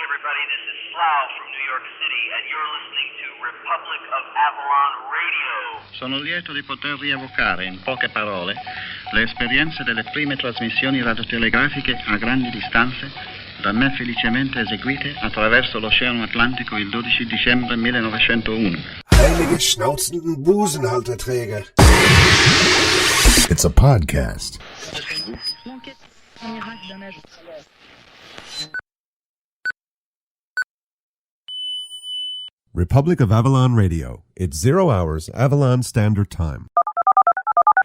everybody. This is Slau from New York City, and you're listening to Republic of Avalon Radio. Sono lieto di poter rievocare, in poche parole, le esperienze delle prime trasmissioni radiotelegrafiche a grandi distanze, da me felicemente eseguite attraverso l'Oceano Atlantico il 12 dicembre 1901. Heilige schnauzenden Busenhalterträger. It's a podcast. Republic of Avalon Radio. It's 0 hours, Avalon Standard Time.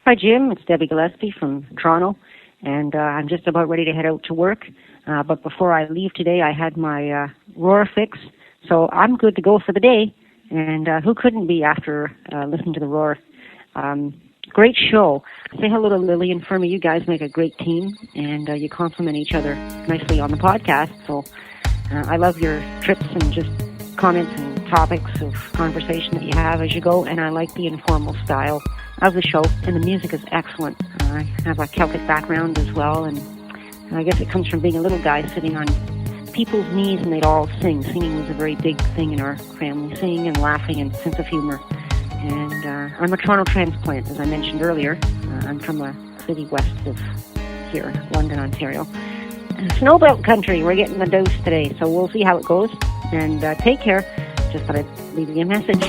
Hi, Jim. It's Debbie Gillespie from Toronto, and I'm just about ready to head out to work. But before I leave today, I had my roar fix, so I'm good to go for the day. And who couldn't be after listening to the roar? Great show. Say hello to Lillian for me. You guys make a great team, and you compliment each other nicely on the podcast. So I love your trips and just comments and topics of conversation that you have as you go, and I like the informal style of the show, and the music is excellent. I have a Celtic background as well, and I guess it comes from being a little guy sitting on people's knees, and they'd all sing. Singing was a very big thing in our family, singing and laughing and sense of humor. And I'm a Toronto transplant, as I mentioned earlier. I'm from a city west of here, London, Ontario. Snowbelt country, we're getting the dose today, so we'll see how it goes. And take care. Just thought I'd leave you a message.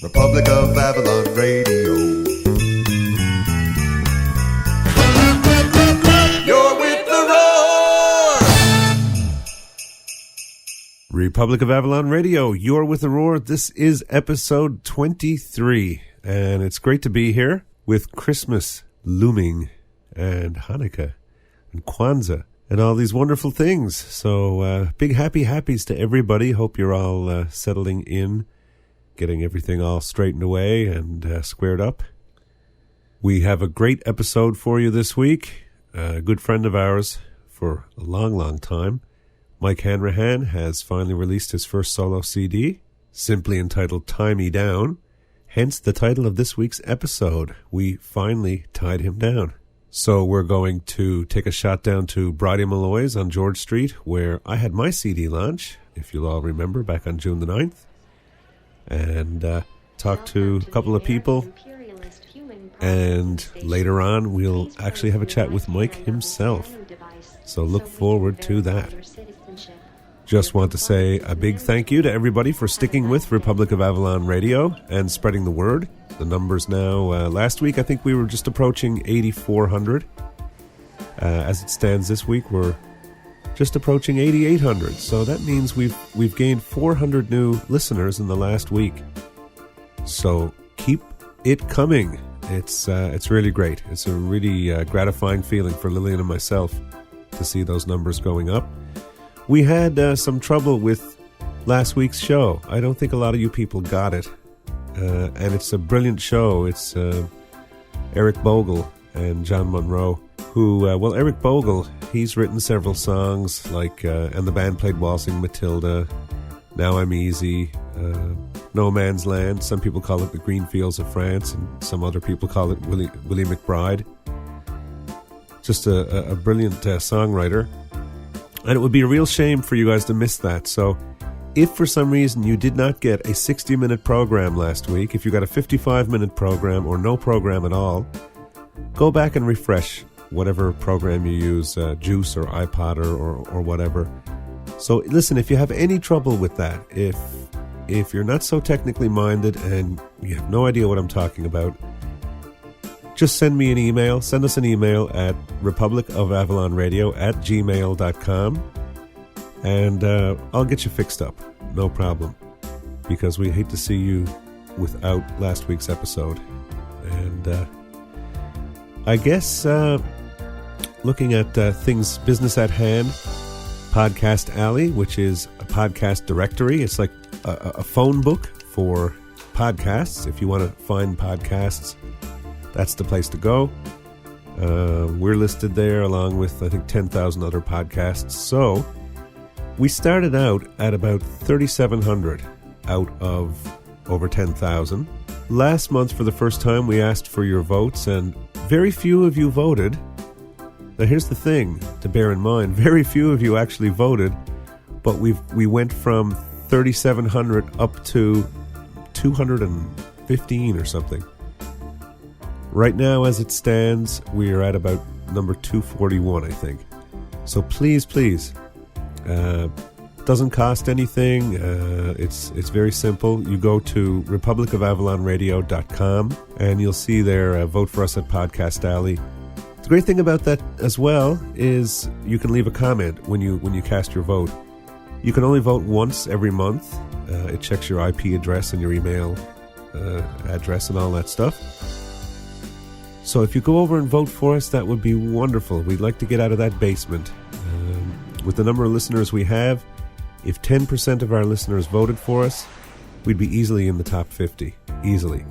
Republic of Avalon Radio. You're with the roar! Republic of Avalon Radio, you're with the roar. This is episode 23, and it's great to be here with Christmas looming and Hanukkah and Kwanzaa and all these wonderful things. So big happies to everybody. Hope you're all settling in, getting everything all straightened away and squared up. We have a great episode for you this week. A good friend of ours for a long time, Mike Hanrahan, has finally released his first solo CD, simply entitled Tie Me Down, hence the title of this week's episode. We finally tied him down. So we're going to take a shot down to Bridie Molloy's on George Street, where I had my CD launch, if you'll all remember, back on June the 9th. And talk to a couple of people, and later on we'll actually have a chat with Mike himself, so look forward to that. Just want to say a big thank you to everybody for sticking with Republic of Avalon Radio and spreading the word. The numbers now, last week I think we were just approaching 8,400. As it stands this week, we're just approaching 8,800, so that means we've gained 400 new listeners in the last week. So keep it coming. It's really great. It's a really gratifying feeling for Lillian and myself to see those numbers going up. We had some trouble with last week's show. I don't think a lot of you people got it, and it's a brilliant show. It's Eric Bogle and John Monroe, who, Eric Bogle, he's written several songs, like, and the band played Waltzing Matilda, Now I'm Easy, No Man's Land. Some people call it The Green Fields of France, and some other people call it Willie McBride. Just a brilliant songwriter. And it would be a real shame for you guys to miss that. So if for some reason you did not get a 60-minute program last week, if you got a 55-minute program or no program at all, go back and refresh whatever program you use, Juice or iPod or whatever. So listen, if you have any trouble with that, if you're not so technically minded and you have no idea what I'm talking about, just send me an email. Send us an email at republicofavalonradio@gmail.com, and I'll get you fixed up. No problem. Because we hate to see you without last week's episode. And I guess looking at things business at hand, Podcast Alley, which is a podcast directory. It's like a phone book for podcasts. If you want to find podcasts, that's the place to go. We're listed there along with, I think, 10,000 other podcasts. So we started out at about 3,700 out of over 10,000. Last month, for the first time, we asked for your votes, and very few of you voted. Now, here's the thing to bear in mind. Very few of you actually voted, but we went from 3,700 up to 215 or something. Right now, as it stands, we are at about number 241, I think. So please, doesn't cost anything. It's very simple. You go to republicofavalonradio.com and you'll see there, vote for us at Podcast Alley. The great thing about that as well is you can leave a comment when you cast your vote. You can only vote once every month. It checks your IP address and your email address and all that stuff. So if you go over and vote for us, that would be wonderful. We'd like to get out of that basement. With the number of listeners we have, if 10% of our listeners voted for us, we'd be easily in the top 50. Easily.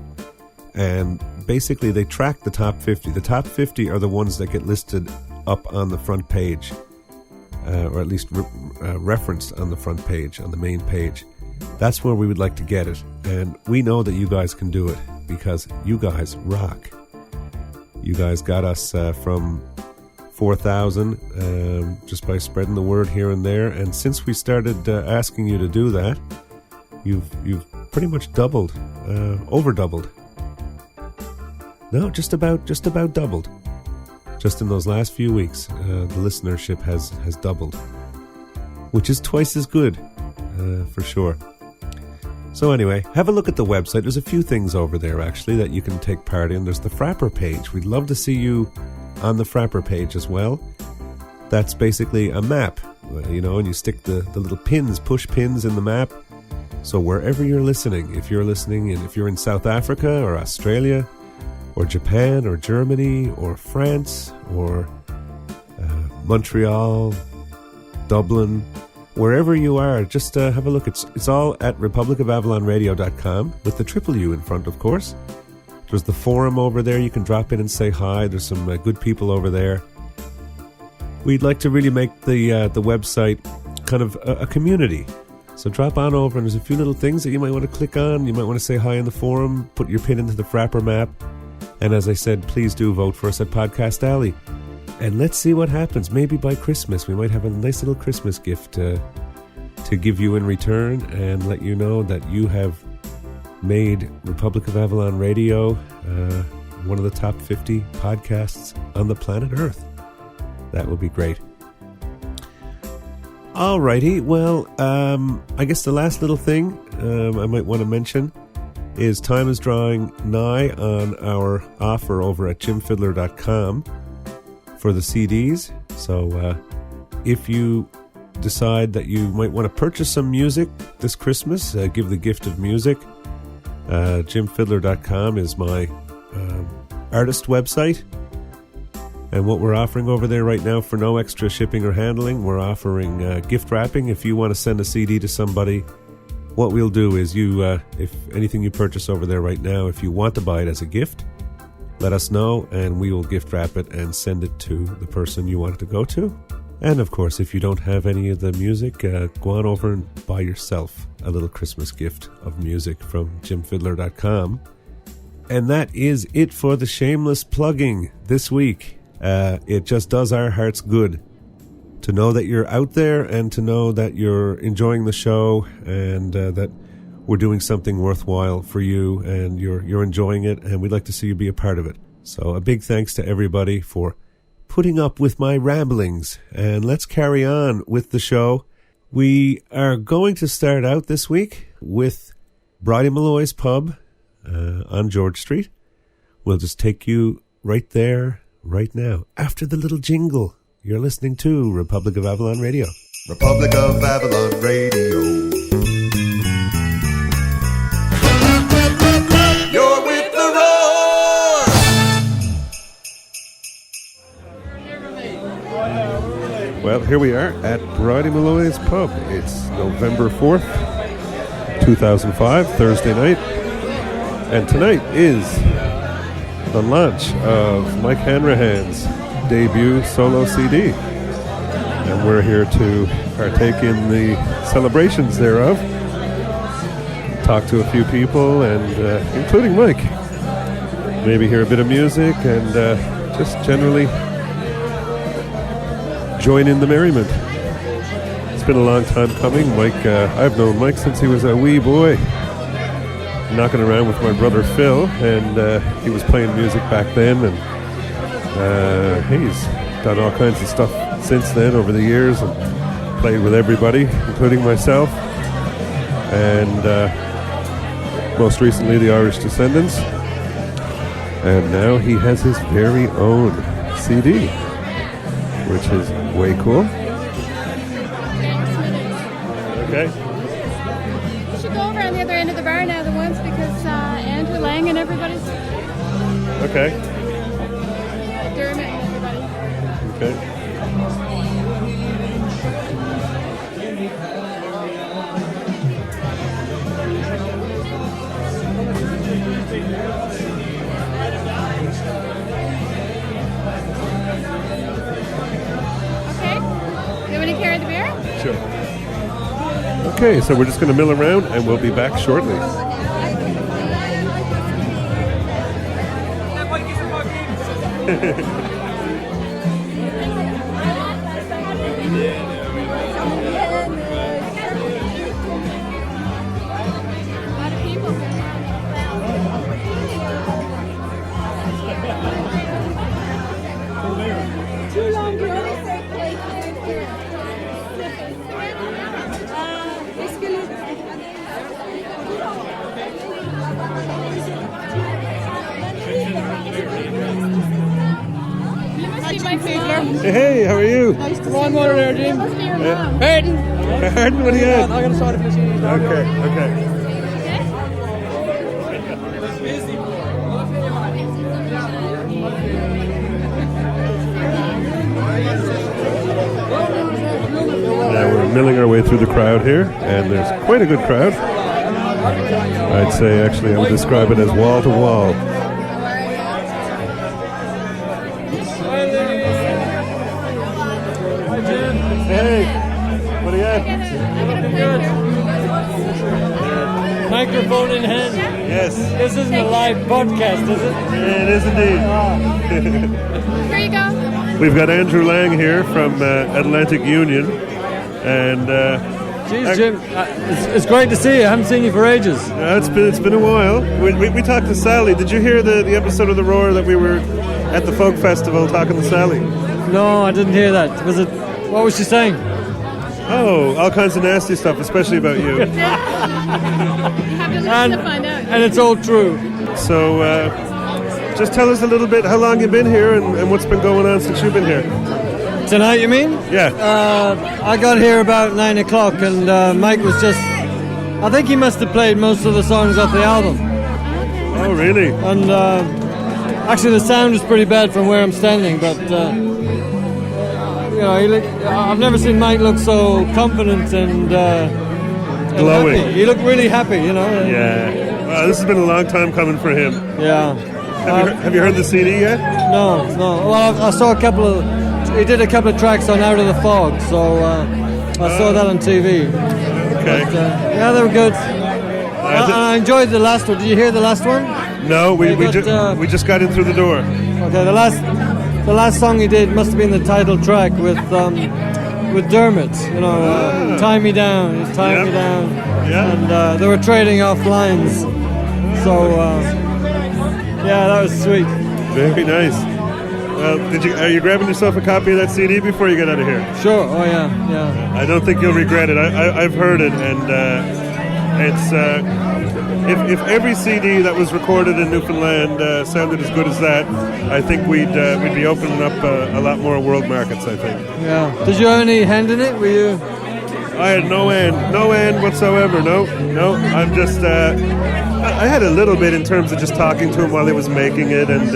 And basically they track the top 50. The top 50 are the ones that get listed up on the front page, or at least referenced on the front page, on the main page. That's where we would like to get it. And we know that you guys can do it because you guys rock. You guys got us from 4,000 just by spreading the word here and there. And since we started asking you to do that, you've pretty much doubled, over doubled. No, just about doubled. Just in those last few weeks, the listenership has doubled, which is twice as good, for sure. So anyway, have a look at the website. There's a few things over there, actually, that you can take part in. There's the Frappr page. We'd love to see you on the Frappr page as well. That's basically a map, and you stick the little pins, push pins in the map. So wherever you're listening, if you're in South Africa or Australia or Japan or Germany or France or Montreal, Dublin, wherever you are, just have a look. It's all at republicofavalonradio.com with the triple U in front, of course. There's the forum over there. You can drop in and say hi. There's some good people over there. We'd like to really make the website kind of a community. So drop on over, and there's a few little things that you might want to click on. You might want to say hi in the forum, put your pin into the Frappr map. And as I said, please do vote for us at Podcast Alley. And let's see what happens. Maybe by Christmas, we might have a nice little Christmas gift to give you in return and let you know that you have made Republic of Avalon Radio one of the top 50 podcasts on the planet Earth. That would be great. Alrighty, well, I guess the last little thing I might want to mention is time is drawing nigh on our offer over at jimfidler.com for the CDs. So if you decide that you might want to purchase some music this Christmas, give the gift of music, jimfidler.com is my artist website. And what we're offering over there right now for no extra shipping or handling, we're offering gift wrapping. If you want to send a CD to somebody, what we'll do is if anything you purchase over there right now, if you want to buy it as a gift, let us know and we will gift wrap it and send it to the person you want it to go to. And of course, if you don't have any of the music, go on over and buy yourself a little Christmas gift of music from jimfidler.com. And that is it for the shameless plugging this week. It just does our hearts good to know that you're out there and to know that you're enjoying the show and that we're doing something worthwhile for you and you're enjoying it, and we'd like to see you be a part of it. So a big thanks to everybody for putting up with my ramblings, and let's carry on with the show. We are going to start out this week with Bridie Molloy's Pub on George Street. We'll just take you right there right now after the little jingle. You're listening to Republic of Avalon Radio. Republic of Avalon Radio. You're with the Roar. Well, here we are at Bridie Molloy's pub. It's November 4th, 2005, Thursday night. And tonight is the launch of Mike Hanrahan's debut solo CD. And we're here to partake in the celebrations thereof. Talk to a few people, and including Mike. Maybe hear a bit of music and just generally join in the merriment. It's been a long time coming. Mike, I've known Mike since he was a wee boy, knocking around with my brother Phil, and he was playing music back then, and he's done all kinds of stuff since then over the years, and played with everybody, including myself, and most recently the Irish Descendants, and now he has his very own CD, which is way cool. Okay. We should go over on the other end of the bar now, the ones because Andrew Lang and everybody's. Okay. Dermot and everybody. Okay. Carry the beer? Sure. Okay, so we're just going to mill around and we'll be back shortly. Mike Fidler. Hey, how are you? Come on, water there, Jim. Pardon? Pardon, what do you have? I got a side of you. Okay. Now we're milling our way through the crowd here, and there's quite a good crowd. I'd say, actually, I would describe it as wall to wall. Hey, what do you have? Microphone in hand. Yes. This isn't a live podcast, is it? It is indeed. Here you go. We've got Andrew Lang here from Atlantic Union, and Jeez, Jim, it's great to see you. I haven't seen you for ages. it's been a while. We talked to Sally. Did you hear the episode of The Roar that we were at the folk festival talking to Sally? No, I didn't hear that. What was she saying? Oh, all kinds of nasty stuff, especially about you. You have to listen to find out. And it's all true. So, just tell us a little bit how long you've been here and what's been going on since you've been here. Tonight, you mean? Yeah. I got here about 9 o'clock, and Mike was just... I think he must have played most of the songs off the album. Oh, really? And actually, the sound is pretty bad from where I'm standing, but... I've never seen Mike look so confident and glowing. Happy. He looked really happy, Yeah. Well, this has been a long time coming for him. Yeah. Have you heard the CD yet? No. Well, I saw a couple of... He did a couple of tracks on Out of the Fog, so I saw that on TV. Okay. But, yeah, they were good. I enjoyed the last one. Did you hear the last one? No, we just got in through the door. Okay, the last song he did must have been the title track with Dermot. Tie Me Down. He's Tie Me Down. Yeah. And they were trading off lines. So yeah, that was sweet. Very nice. Are you grabbing yourself a copy of that CD before you get out of here? Sure. Oh yeah. I don't think you'll regret it. I've heard it, and it's if every CD that was recorded in Newfoundland sounded as good as that, I think we'd be opening up a lot more world markets. I think. Yeah. Did you have any hand in it? Were you? I had no hand whatsoever. No. I'm just. I had a little bit in terms of just talking to him while he was making it, and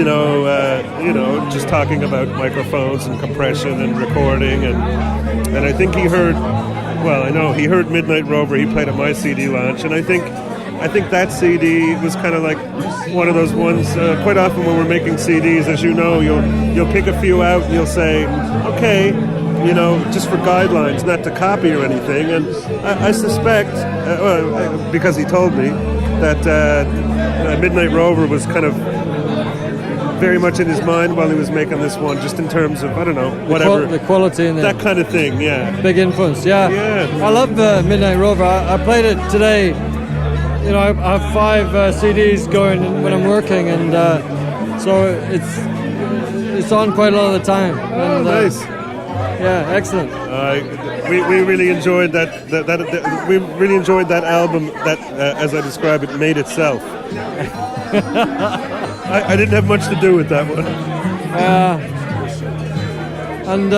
just talking about microphones and compression and recording, and I think he heard. Well, I know he heard Midnight Rover. He played at my CD launch, and I think that CD was kind of like one of those ones. Quite often when we're making CDs, as you know, you'll pick a few out and you'll say, okay, just for guidelines, not to copy or anything. And I suspect, because he told me that Midnight Rover was kind of very much in his mind while he was making this one, just in terms of, I don't know, whatever. The quality and that kind of thing, yeah. Big influence, yeah. I love Midnight Rover. I played it today. I have 5 CDs going when I'm working, and so it's on quite a lot of the time. Oh, and, nice. Yeah, excellent. We really enjoyed that we really enjoyed that album that, as I describe it, made itself. I didn't have much to do with that one. And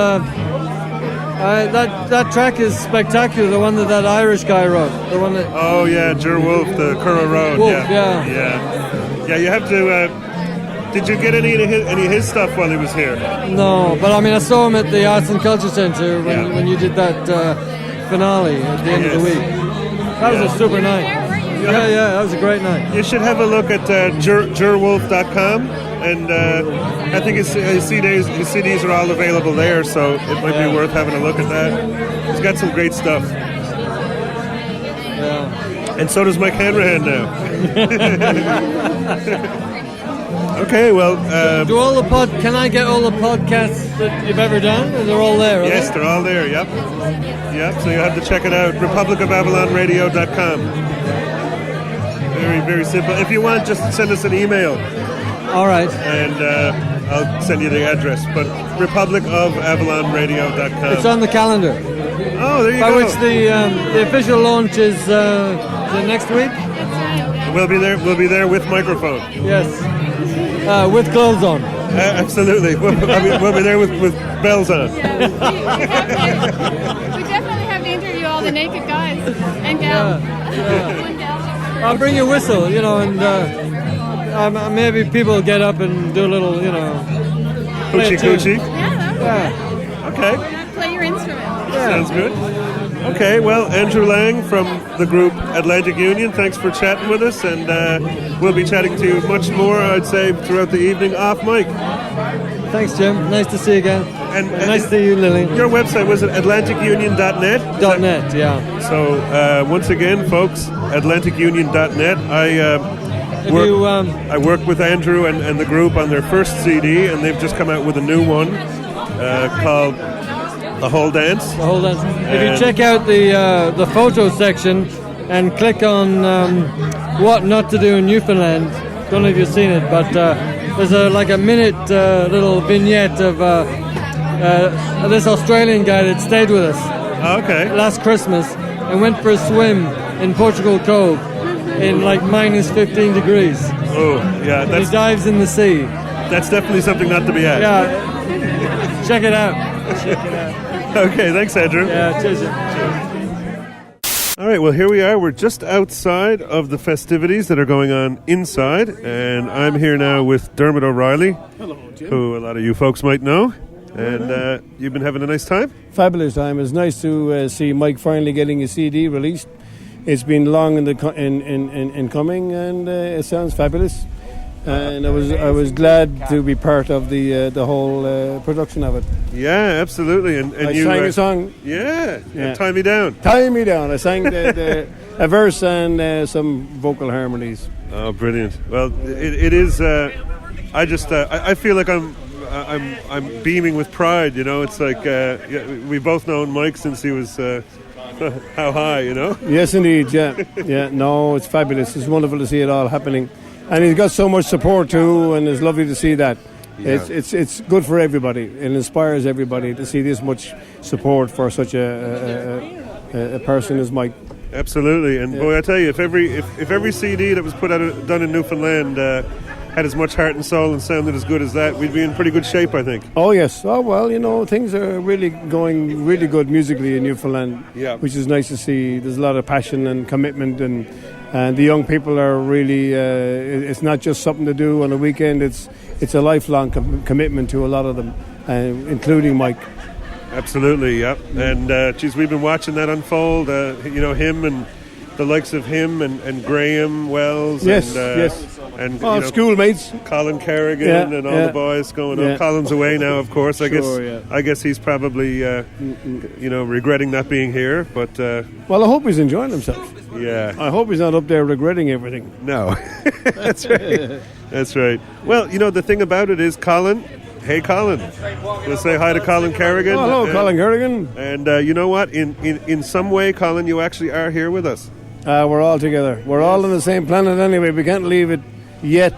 that track is spectacular. The one that Irish guy wrote. The one that. Oh yeah, Jer Wolf, the Curragh Road. Wolf, yeah. You have to. Did you get any of his stuff while he was here? No, but I saw him at the Arts and Culture Centre when you did that finale at the end of the week. That was a super night. Yeah, that was a great night. You should have a look at jerwolf.com, and I think his CDs are all available there, so it might be worth having a look at that. He's got some great stuff. Yeah. And so does Mike Hanrahan now. Okay, well... Can I get all the podcasts that you've ever done? They're all there, right? Yes, they're all there, yep. So you have to check it out, republicofavalonradio.com. Very, very simple. If you want, just send us an email. All right. And I'll send you the address, but republicofavalonradio.com. It's on the calendar. Oh, there you go. By which the official launch is next week? We'll be there with microphone. Yes. With clothes on. Absolutely. We'll be there with bells on. We definitely have to interview all the naked guys and gals. I'll bring you a whistle, and maybe people will get up and do a little, Hoochie coochie. Yeah. Okay. Play your instrument. Sounds good. Okay, well, Andrew Lang from the group Atlantic Union, thanks for chatting with us, and we'll be chatting to you much more, I'd say, throughout the evening off mic. Thanks, Jim. Nice to see you again. And nice to see you, Lily. Your website, was it atlanticunion.net? .net, yeah. So, once again, folks, atlanticunion.net. I work with Andrew and the group on their first CD, and they've just come out with a new one called The Whole Dance. The Whole Dance. If you check out the photo section and click on what not to do in Newfoundland, don't know if you've seen it, but there's a minute little vignette of this Australian guy that stayed with us last Christmas and went for a swim in Portugal Cove in minus 15 degrees. Oh, yeah. He dives in the sea. That's definitely something not to be at. Yeah. Check it out. Okay, thanks, Andrew. Yeah, cheers. All right, well, here we are. We're just outside of the festivities that are going on inside, and I'm here now with Dermot O'Rielly, who a lot of you folks might know. And you've been having a nice time? Fabulous time. It's nice to see Mike finally getting his CD released. It's been long in coming, and it sounds fabulous. And I was glad to be part of the whole production of it. Yeah, absolutely. And you sang a song. Yeah. Tie Me Down. Tie Me Down. I sang a verse and some vocal harmonies. Oh, brilliant! Well, it is. I feel like I'm beaming with pride. It's like we both known Mike since he was how high, Yes, indeed. Yeah. No, it's fabulous. It's wonderful to see it all happening. And he's got so much support too, and it's lovely to see that. Yeah. It's good for everybody. It inspires everybody to see this much support for such a person as Mike. Absolutely, and boy, I tell you, if every CD that was done in Newfoundland had as much heart and soul and sounded as good as that, we'd be in pretty good shape, I think. Oh, yes. Oh, well, things are really going really good musically in Newfoundland, which is nice to see. There's a lot of passion and commitment, and the young people are really, it's not just something to do on a weekend, it's a lifelong commitment to a lot of them, including Mike. Absolutely, yeah. And, we've been watching that unfold, him and the likes of him and Graham Wells. Yes, And schoolmates. Colin Kerrigan and all the boys going on. Colin's away now, of course. I guess he's probably, regretting not being here. But well, I hope he's enjoying himself. Yeah. I hope he's not up there regretting everything. No. That's right. That's right. Well, the thing about it is, Colin... Hey, Colin. We'll say hi to Colin Kerrigan. Oh, hello, Colin Kerrigan. And you know what? In some way, Colin, you actually are here with us. We're all together. We're all on the same planet anyway. We can't leave it yet.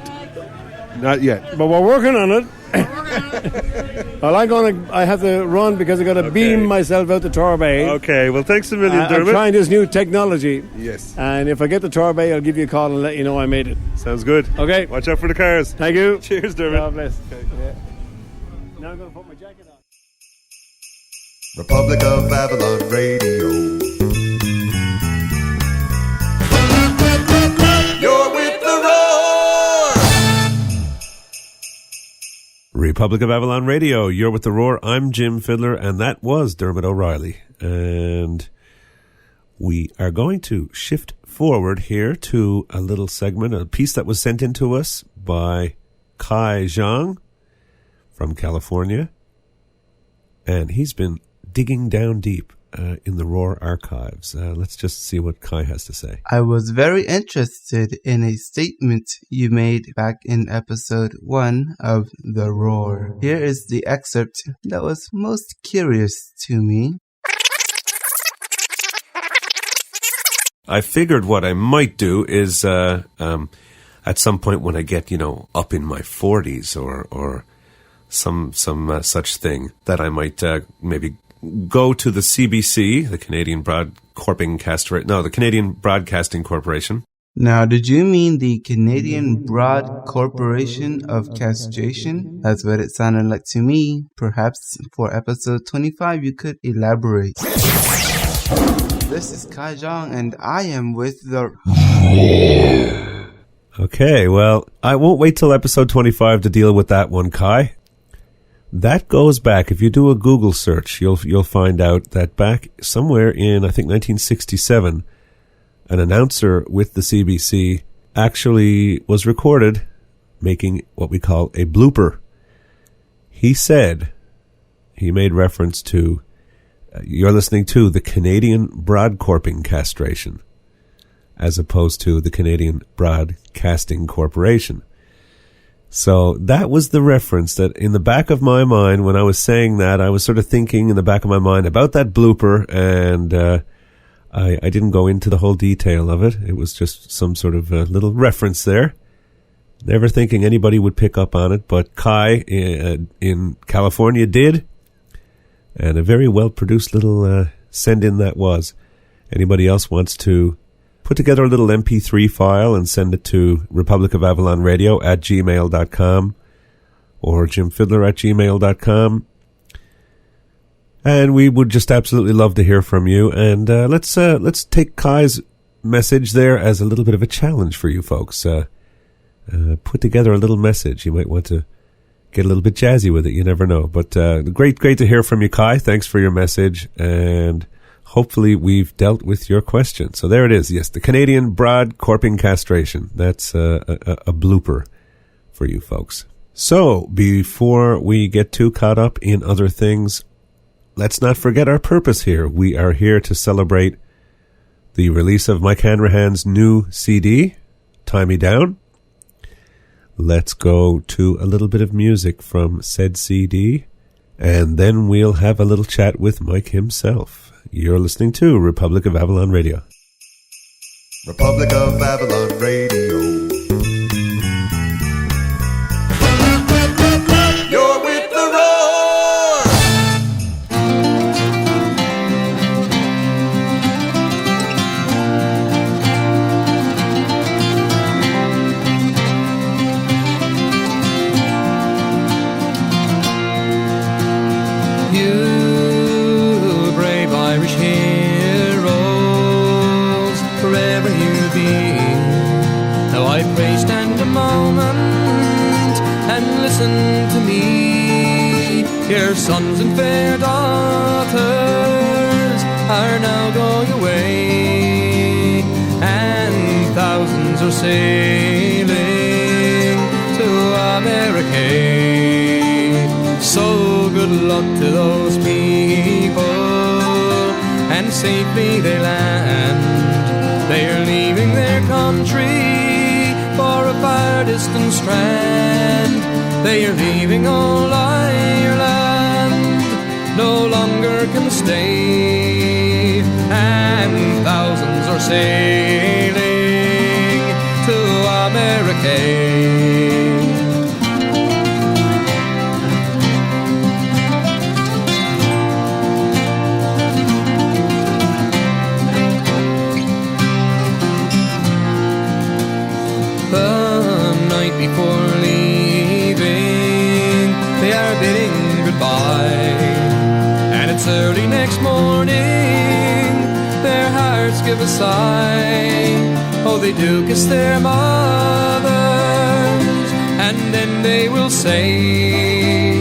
Not yet. But we're working on it. Well, I have to run because I got to beam myself out the Torbay. Okay, well, thanks a million, Dermot. I'm trying this new technology. Yes. And if I get the Torbay, I'll give you a call and let you know I made it. Sounds good. Okay. Watch out for the cars. Thank you. Cheers, Dermot. God bless. Okay. Yeah. Now I'm going to put my jacket on. Republic of Avalon Radio. You're with the Roar! Republic of Avalon Radio, you're with the Roar. I'm Jim Fidler, and that was Dermot O'Rielly. And we are going to shift forward here to a little segment, a piece that was sent in to us by Kai Jong from California. And he's been digging down deep in the Roar archives. Let's just see what Kai has to say. I was very interested in a statement you made back in episode 1 of The Roar. Here is the excerpt that was most curious to me. I figured what I might do is at some point when I get, up in my 40s or some such thing, that I might maybe go to the CBC, the Canadian Broadcasting Corporation. Now, did you mean the Canadian Broad Corporation of Castration? That's what it sounded like to me. Perhaps for episode 25 you could elaborate. This is Kai Jong, and I am with the... Okay, well, I won't wait till episode 25 to deal with that one, Kai. That goes back, if you do a Google search, you'll find out that back somewhere in, I think, 1967, an announcer with the CBC actually was recorded making what we call a blooper. He made reference to, you're listening to the Canadian Broadcorping Castration, as opposed to the Canadian Broadcasting Corporation. So that was the reference that in the back of my mind, when I was saying that, I was sort of thinking in the back of my mind about that blooper, and I didn't go into the whole detail of it. It was just some sort of little reference there. Never thinking anybody would pick up on it, but Kai in California did, and a very well-produced little send-in that was. Anybody else wants to put together a little MP3 file and send it to republicofavallonradio@gmail.com or jimfidler@gmail.com. And we would just absolutely love to hear from you. And let's take Kai's message there as a little bit of a challenge for you folks. Put together a little message. You might want to get a little bit jazzy with it. You never know. But great to hear from you, Kai. Thanks for your message. And hopefully we've dealt with your question. So there it is. Yes, the Canadian Broadcorping Castration. That's a blooper for you folks. So before we get too caught up in other things, let's not forget our purpose here. We are here to celebrate the release of Mike Hanrahan's new CD, Tie Me Down. Let's go to a little bit of music from said CD, and then we'll have a little chat with Mike himself. You're listening to Republic of Avalon Radio. Republic of Avalon Radio. You're with the Roar! listen to me. Your sons and fair daughters are now going away, and thousands are sailing to America. So good luck to those people, and safely they land. They are leaving their country for a far distant strand. They are leaving old Ireland, no longer can stay, and thousands are sailing to America. Before leaving, they are bidding goodbye, and it's early next morning, their hearts give a sigh. Oh, they do kiss their mothers, and then they will say,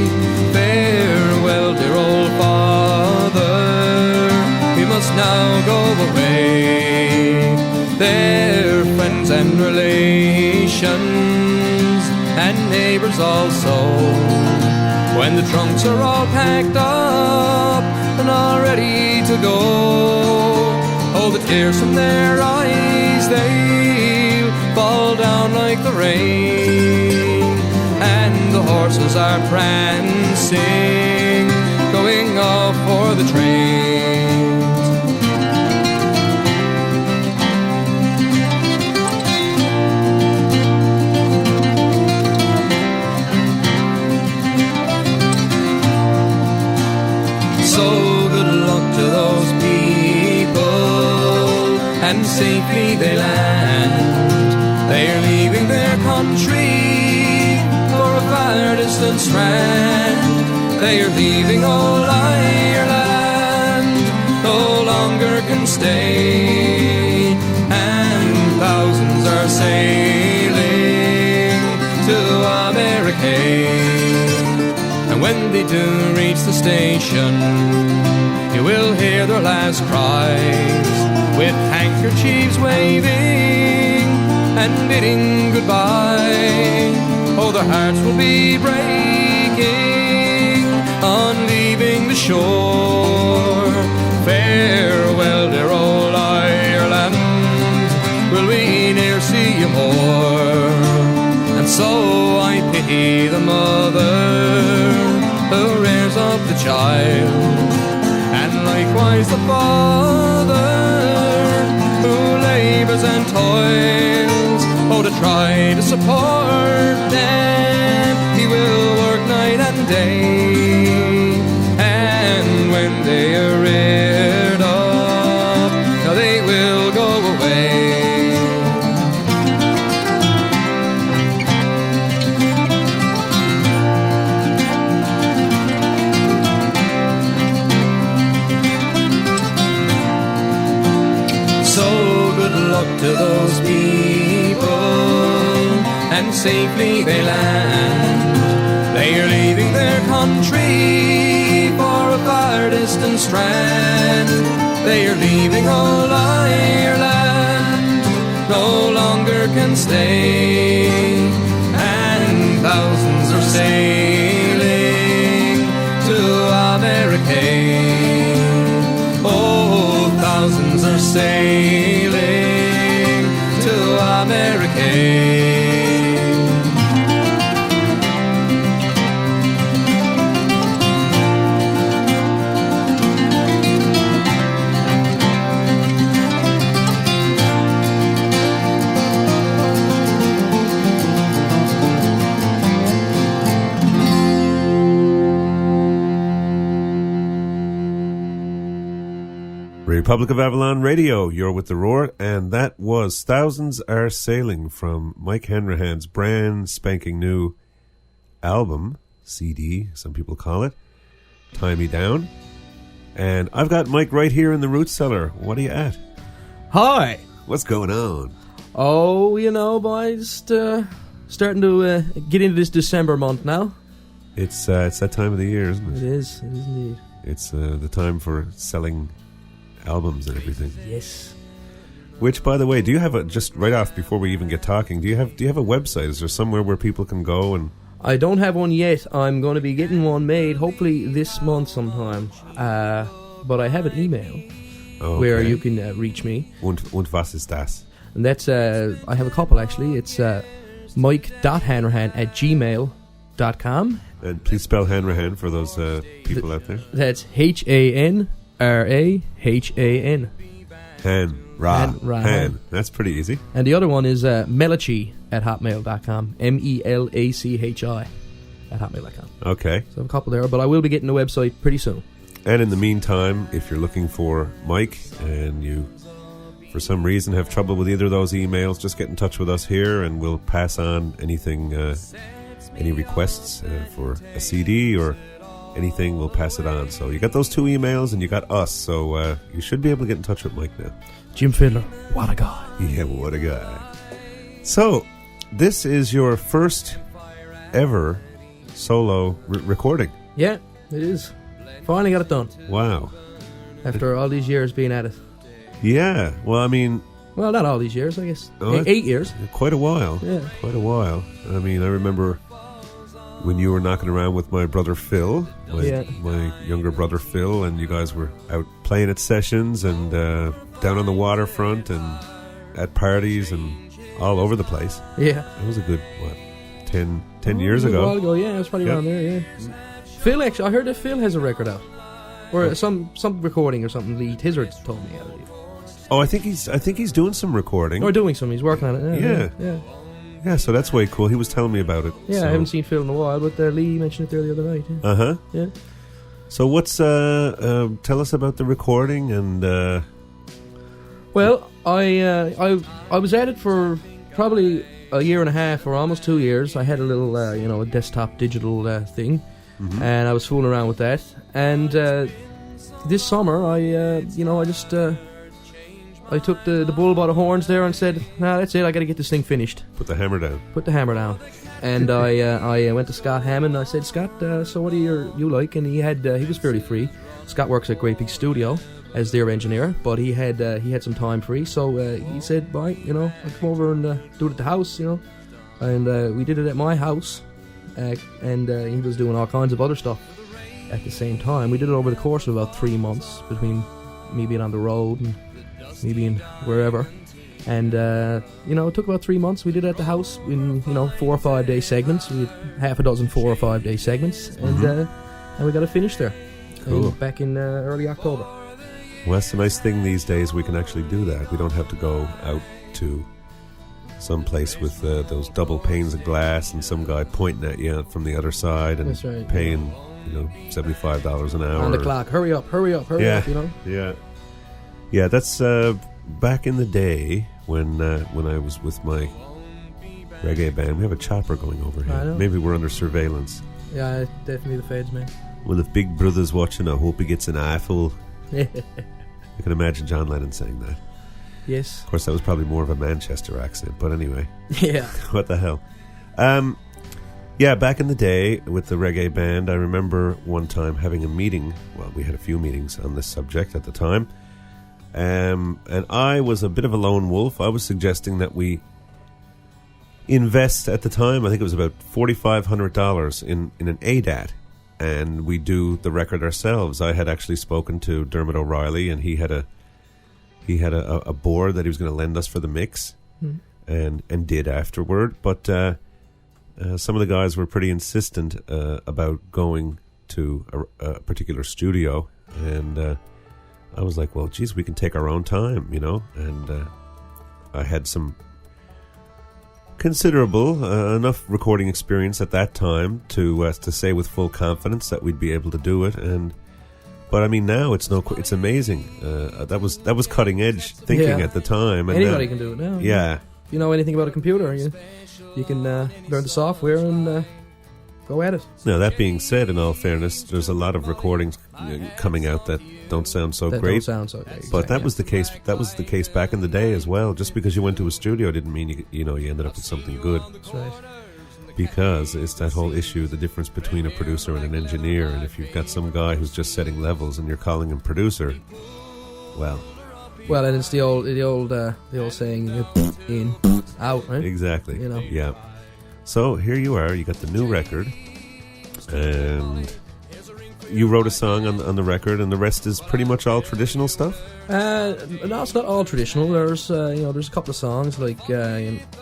farewell, dear old father, we must now go away. Their friends and relations and neighbors also, when the trunks are all packed up and all ready to go, oh, the tears from their eyes, they'll fall down like the rain, and the horses are prancing, going off for the trains. So good luck to those people, and safely they land. They are leaving their country for a far distant strand. They are leaving old Ireland, no longer can stay, and thousands are sailing to America. And when they do reach the station, you will hear their last cries, with handkerchiefs waving and bidding goodbye. Oh, their hearts will be breaking on leaving the shore. Farewell, dear old Ireland, will we ne'er see you more? And so I pity the mother who rears up the child, and likewise the father who labours and toils, oh, to try to support them. He will work night and day, and when they are reared up, now they will go away. To those people, and safely they land. They are leaving their country for a far distant strand. They are leaving old Ireland, no longer can stay, and thousands are sailing to America. Oh, thousands are sailing to America. Republic of Avalon Radio, you're with The Roar, and that was Thousands Are Sailing from Mike Hanrahan's brand spanking new album, CD, some people call it, Tie Me Down. And I've got Mike right here in the root cellar. What are you at? Hi. What's going on? Oh, you know, boys, starting to get into this December month now. It's that time of the year, isn't it? It is indeed. It's the time for selling albums and everything. Yes. Which, by the way, do you have just right off before we even get talking, do you have a website? Is there somewhere where people can go and... I don't have one yet. I'm going to be getting one made, hopefully this month sometime. But I have an email where you can reach me. Und was ist das? And that's, I have a couple actually. It's mike.hanrahan@gmail.com. And please spell Hanrahan for those people out there. That's Hanrahan. Han. That's pretty easy. And the other one is melachi@hotmail.com. MELACHI @hotmail.com. Okay. So I have a couple there, but I will be getting the website pretty soon. And in the meantime, if you're looking for Mike and you, for some reason, have trouble with either of those emails, just get in touch with us here and we'll pass on anything, any requests for a CD or anything, we'll pass it on. So you got those 2 emails and you got us, so you should be able to get in touch with Mike now. Jim Fidler, what a guy. Yeah, what a guy. So, this is your first ever solo recording. Yeah, it is. Finally got it done. Wow. After all these years being at it. Yeah, well, I mean... Well, not all these years, I guess. 8 years. Quite a while. Yeah. Quite a while. I mean, I remember when you were knocking around with my brother Phil, my younger brother Phil, and you guys were out playing at sessions and down on the waterfront and at parties and all over the place. Yeah. That was a good, 10 years ago? A while ago, yeah. It was probably around there, yeah. Phil, actually, I heard that Phil has a record out. Or some recording or something. Hizard told me, I believe. Oh, I think he's doing some recording. Or doing some. He's working on it. Yeah. Yeah, so that's way cool. He was telling me about it. Yeah, so. I haven't seen Phil in a while, but Lee mentioned it there the other night. Yeah. Uh-huh. Yeah. So what's... tell us about the recording and... Well, I was at it for probably a year and a half or almost 2 years. I had a little, a desktop digital thing, and I was fooling around with that. And this summer, I took the bull by the horns there and said, "Nah, that's it. I got to get this thing finished." Put the hammer down. And I went to Scott Hammond. I said, "Scott, so what do you like?" And he was fairly free. Scott works at Great Big Studio as their engineer, but he had some time free. So he said, "Bye, I'll come over and do it at the house, And we did it at my house, and he was doing all kinds of other stuff at the same time. We did it over the course of about 3 months between me being on the road and me being wherever. And, it took about 3 months. We did it at the house in, 4 or 5 day segments. We had half a dozen 4 or 5 day segments. And we got it finished there. Cool. Back in early October. Well, that's the nice thing these days. We can actually do that. We don't have to go out to some place with those double panes of glass and some guy pointing at you from the other side and paying, $75 an hour. On the clock. Hurry up. Yeah. Yeah, that's back in the day when I was with my reggae band. We have a chopper going over here. I know. Maybe we're under surveillance. Yeah, definitely the feds, man. Well, if Big Brother's watching, I hope he gets an eyeful. I can imagine John Lennon saying that. Yes. Of course, that was probably more of a Manchester accent, but anyway. Yeah. What the hell? Yeah, back in the day with the reggae band, I remember one time having a meeting. Well, we had a few meetings on this subject at the time. And I was a bit of a lone wolf. I was suggesting that we invest at the time, I think it was about $4,500 in an ADAT, and we do the record ourselves. I had actually spoken to Dermot O'Rielly, and he had a board that he was going to lend us for the mix, and did afterward. But some of the guys were pretty insistent about going to a particular studio, and I was like, well, geez, we can take our own time, and I had some considerable enough recording experience at that time to say with full confidence that we'd be able to do it. But I mean, now it's amazing. That was cutting edge thinking at the time. And anybody can do it now. Yeah. If you know anything about a computer, you can learn the software and go at it. Now, that being said, in all fairness, there's a lot of recordings coming out that don't sound so great. Don't sound so great. But that was the case. That was the case back in the day as well. Just because you went to a studio didn't mean you ended up with something good. That's right. because it's that whole issue, the difference between a producer and an engineer. And if you've got some guy who's just setting levels and you're calling him producer, well, and it's the old saying, in, out, right? Exactly. You know. Yeah. So here you are. You got the new record, and you wrote a song on the record, and the rest is pretty much all traditional stuff. No, it's not all traditional. There's there's a couple of songs like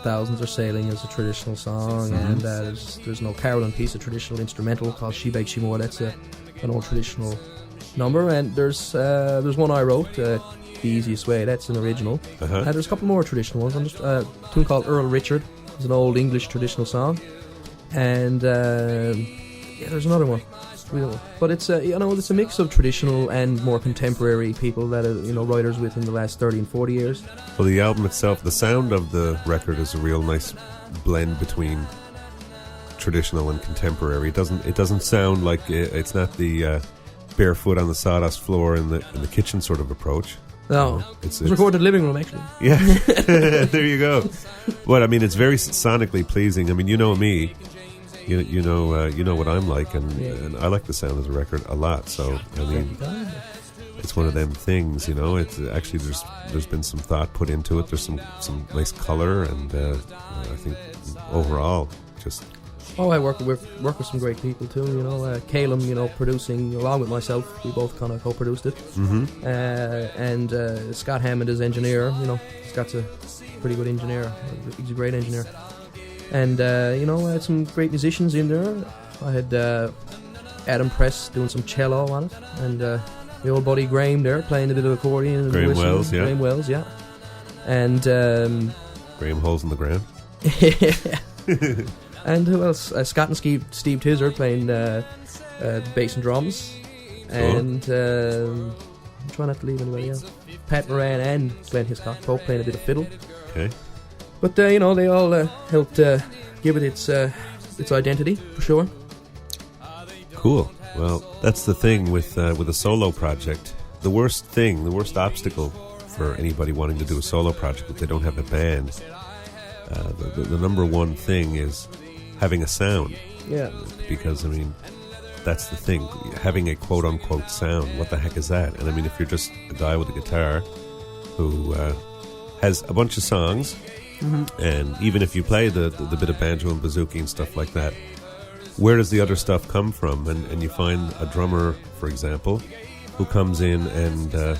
"Thousands Are Sailing" is a traditional song, and there's No Carolyn piece, a traditional instrumental called "She Begs She More." That's an old traditional number, and there's one I wrote, "The Easiest Way." That's an original. And there's a couple more traditional ones. Just a tune called "Earl Richard." It's an old English traditional song, and there's another one. But it's it's a mix of traditional and more contemporary people that are writers within the last 30 and 40 years. Well, the album itself, the sound of the record is a real nice blend between traditional and contemporary. It doesn't sound like it's not the barefoot on the sawdust floor in the kitchen sort of approach. No, it's recorded in the living room actually. Yeah, there you go. Well, I mean, it's very sonically pleasing. I mean, you know me. You know what I'm like, and I like the sound of the record a lot. So I mean, it's one of them things. It's actually there's been some thought put into it. There's some nice color, and I think overall just. Oh, I work with some great people too. Calum, producing along with myself. We both kind of co-produced it. Mm-hmm. And Scott Hammond is engineer. Scott's a pretty good engineer. He's a great engineer. And, I had some great musicians in there. I had Adam Press doing some cello on it. And the old buddy Graham there playing a bit of accordion. And Graham Wells, yeah. Graham Wells, yeah. And... Graham Holes in the Ground. And who else? Scott and Steve Tizzer playing bass and drums. And I'm trying not to leave anybody else. Pat Moran and Glenn Hiscock both playing a bit of fiddle. Okay. But they all helped give it its identity for sure. Cool. Well, that's the thing with a solo project. The worst obstacle for anybody wanting to do a solo project if they don't have a band. The number one thing is having a sound. Yeah. Because I mean, that's the thing. Having a quote unquote sound. What the heck is that? And I mean, if you're just a guy with a guitar who has a bunch of songs. Mm-hmm. And even if you play the bit of banjo and bouzouki and stuff like that, where does the other stuff come from? And you find a drummer, for example, who comes in and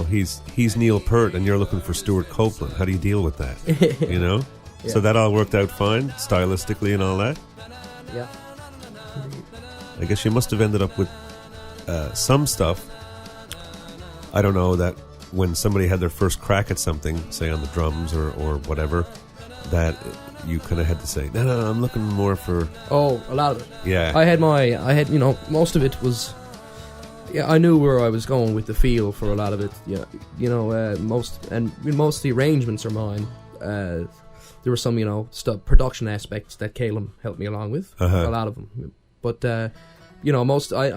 he's Neil Peart and you're looking for Stuart Copeland. How do you deal with that? Yeah. So that all worked out fine stylistically and all that. Yeah. I guess you must have ended up with some stuff. I don't know, that when somebody had their first crack at something, say on the drums or whatever, that you kind of had to say, no, I'm looking more for... Oh, a lot of it. Yeah. I had most of it was... Yeah, I knew where I was going with the feel for a lot of it. Yeah, most of the arrangements are mine. There were some, production aspects that Calum helped me along with. A lot of them. But, I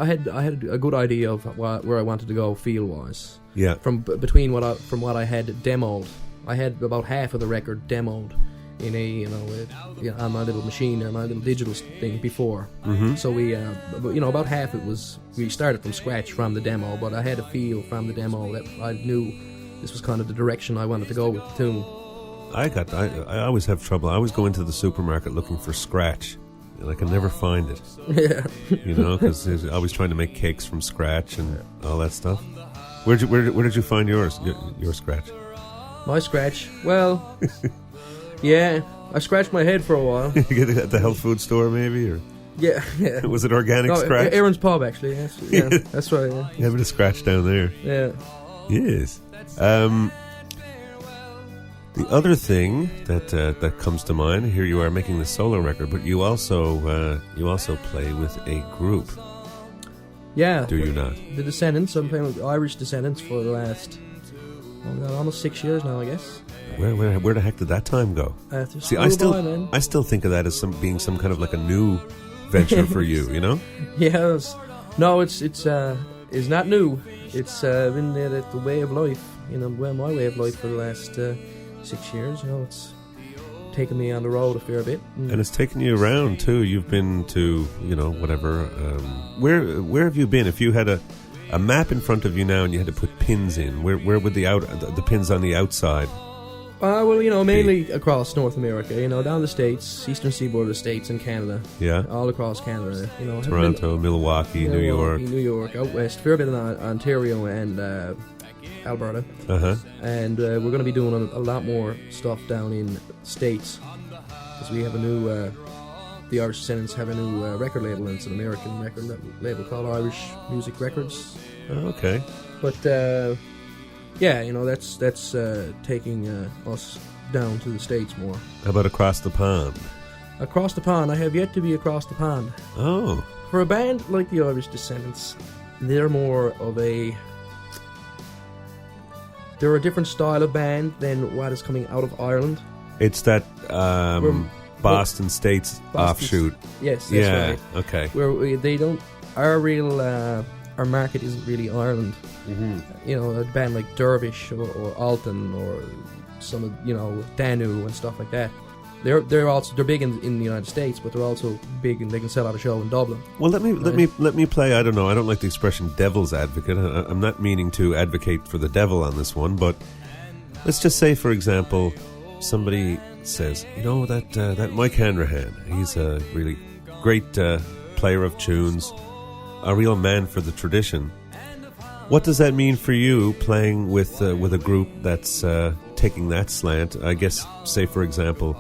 had a good idea of where I wanted to go feel-wise. Yeah. From what I had demoed, I had about half of the record demoed in on my little machine or my little digital thing before. Mm-hmm. So we, about half it was we started from scratch from the demo, but I had a feel from the demo that I knew this was kind of the direction I wanted to go with the tune. I always have trouble. I always go into the supermarket looking for scratch. And I can never find it. Yeah. Because I always trying to make cakes from scratch and all that stuff. Where did you find yours? Your scratch? My scratch? Well, yeah, I scratched my head for a while. You get it at the health food store, maybe, or yeah. Was it organic scratch? Aaron's Pub, actually. Yes. Yeah, that's right. Yeah. You have a bit of scratch down there. Yeah. Yes. The other thing that comes to mind, here you are making the solo record, but you also play with a group. Yeah. Do you not? The Descendants. I'm playing with Irish Descendants for the last almost 6 years now, I guess. Where the heck did that time go? See, I still think of that as being some kind of like a new venture for you. Yeah. No, it's not new. It's been the way of life. My way of life for the last 6 years. It's taken me on the road a fair bit. And it's taken you around too. You've been to, whatever. Where have you been? If you had a map in front of you now and you had to put pins in, where would the pins on the outside? Mainly across North America, down the States, eastern seaboard of the States and Canada. Yeah. All across Canada, Toronto, Milwaukee, New York, out west, fair bit in Ontario and Alberta. Uh-huh. And we're going to be doing a lot more stuff down in the States, because we have a new, the Irish Descendants have a new record label, and it's an American record label called Irish Music Records. Okay. But, that's taking us down to the States more. How about across the pond? Across the pond, I have yet to be across the pond. Oh. For a band like the Irish Descendants, they're a different style of band than what is coming out of Ireland. It's that Boston States offshoot. Yes, that's right. Okay. Where they don't, our market isn't really Ireland. Mm-hmm. A band like Dervish or Alton or some of Danu and stuff like that. They're big in the United States, but they're also big and they can sell out a show in Dublin. Well, let me play. I don't know. I don't like the expression "devil's advocate." I'm not meaning to advocate for the devil on this one, but let's just say, for example, somebody says, that Mike Hanrahan, he's a really great player of tunes, a real man for the tradition. What does that mean for you playing with a group that's taking that slant? I guess, say for example,